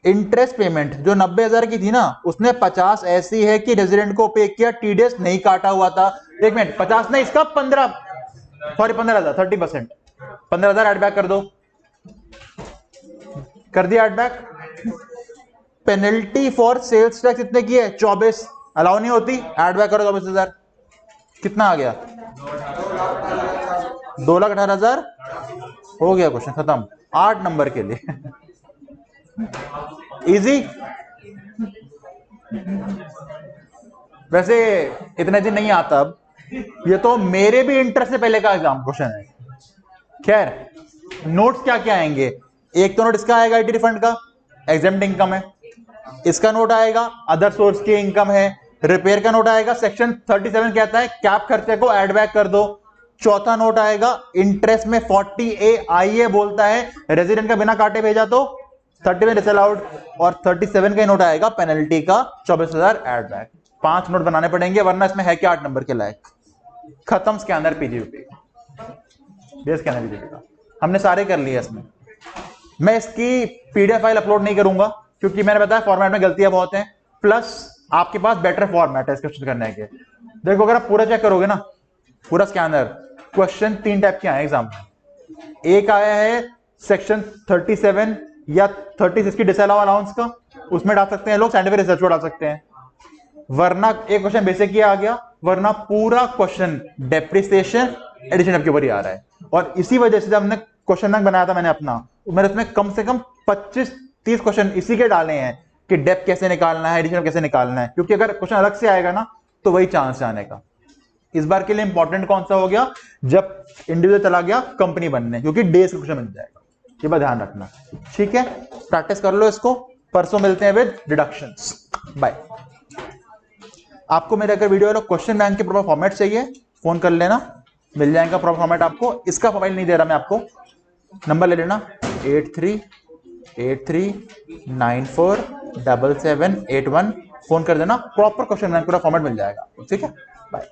S1: इंटरेस्ट पेमेंट जो 90,000 की थी ना, उसने 50 ऐसी है कि रेजिडेंट को पे किया, टीडीएस नहीं काटा हुआ था। एक मिनट, 50 नहीं, इसका 15,000 30%, 15,000 एड बैक कर दो, कर दिया add back. Penalty for sales tax कितने की है? 24, अलाउ नहीं होती, एड बैक करो 24,000, कितना आ गया? 2,18,000। हो गया क्वेश्चन खत्म, 8 नंबर के लिए। इजी। वैसे इतने दिन नहीं आता अब, ये तो मेरे भी इंटरेस्ट से पहले का एग्जाम क्वेश्चन है। खैर नोट्स क्या क्या आएंगे? एक तो नोट इसका आएगा आईटी रिफंड का, एग्जेम्प्ट इनकम है। इसका नोट आएगा अदर सोर्स की इनकम है। रिपेयर का नोट आएगा, सेक्शन 37 कहता है कैप खर्चे को एड बैक कर दो। चौथा नोट आएगा इंटरेस्ट में 40A आईए बोलता है रेजिडेंट का बिना काटे भेजा तो 30 में डिसअलाउड, और 37 का नोट आएगा पेनल्टी का 24,000 एड बैक। 5 नोट बनाने पड़ेंगे वरना इसमें है क्या 8 नंबर के लायक। खत्म स्कैनर पीजीपी, स्कैनर पीजीपी का हमने सारे कर लिए इसमें। मैं इसकी पीडीएफ फाइल अपलोड नहीं करूंगा क्योंकि मैंने बताया फॉर्मेट में गलतियां बहुत हैं, प्लस आपके पास बेटर फॉर्मेट है इसका करने के। देखो अगर आप पूरा चेक करोगे ना, पूरा स्कैनर, क्वेश्चन 3 टाइप के आए एग्जाम में। एक आया है सेक्शन 37 या 36 की डिसअलाउ अलाउंस का, उसमें डाल सकते हैं लोग, साइंटिफिक रिसर्च को डाल सकते हैं। वरना एक क्वेश्चन बेसिक ही आ गया, वरना पूरा क्वेश्चन डेप्रिसिएशन एडिशन के ऊपर ही आ रहा है। और इसी वजह से जब हमने क्वेश्चन बैंक बनाया था मैंने अपना, मैंने उसमें कम से कम 25-30 क्वेश्चन इसी के डाले हैं कि डेप्थ कैसे निकालना है, एडिशन कैसे निकालना है, क्योंकि अगर क्वेश्चन अलग से आएगा ना तो वही चांस है आने का। इस बार के लिए इंपॉर्टेंट कौन सा हो गया? जब इंडिविजुअल चला गया कंपनी बनने, क्योंकि डेज का क्वेश्चन मिल जाएगा, ये बात ध्यान रखना। ठीक है, प्रैक्टिस कर लो इसको, परसों मिलते हैं विद डिडक्शंस। बाय। आपको मेरे अगर वीडियो वाला क्वेश्चन बैंक के प्रॉपर फॉर्मेट चाहिए, फोन कर लेना, मिल जाएगा प्रॉपर फॉर्मेट आपको। इसका फाइल नहीं दे रहा मैं आपको, नंबर ले लेना 8383947781, फोन कर देना, प्रॉपर क्वेश्चन बैंक पूरा फॉर्मेट मिल जाएगा। ठीक है, बाय।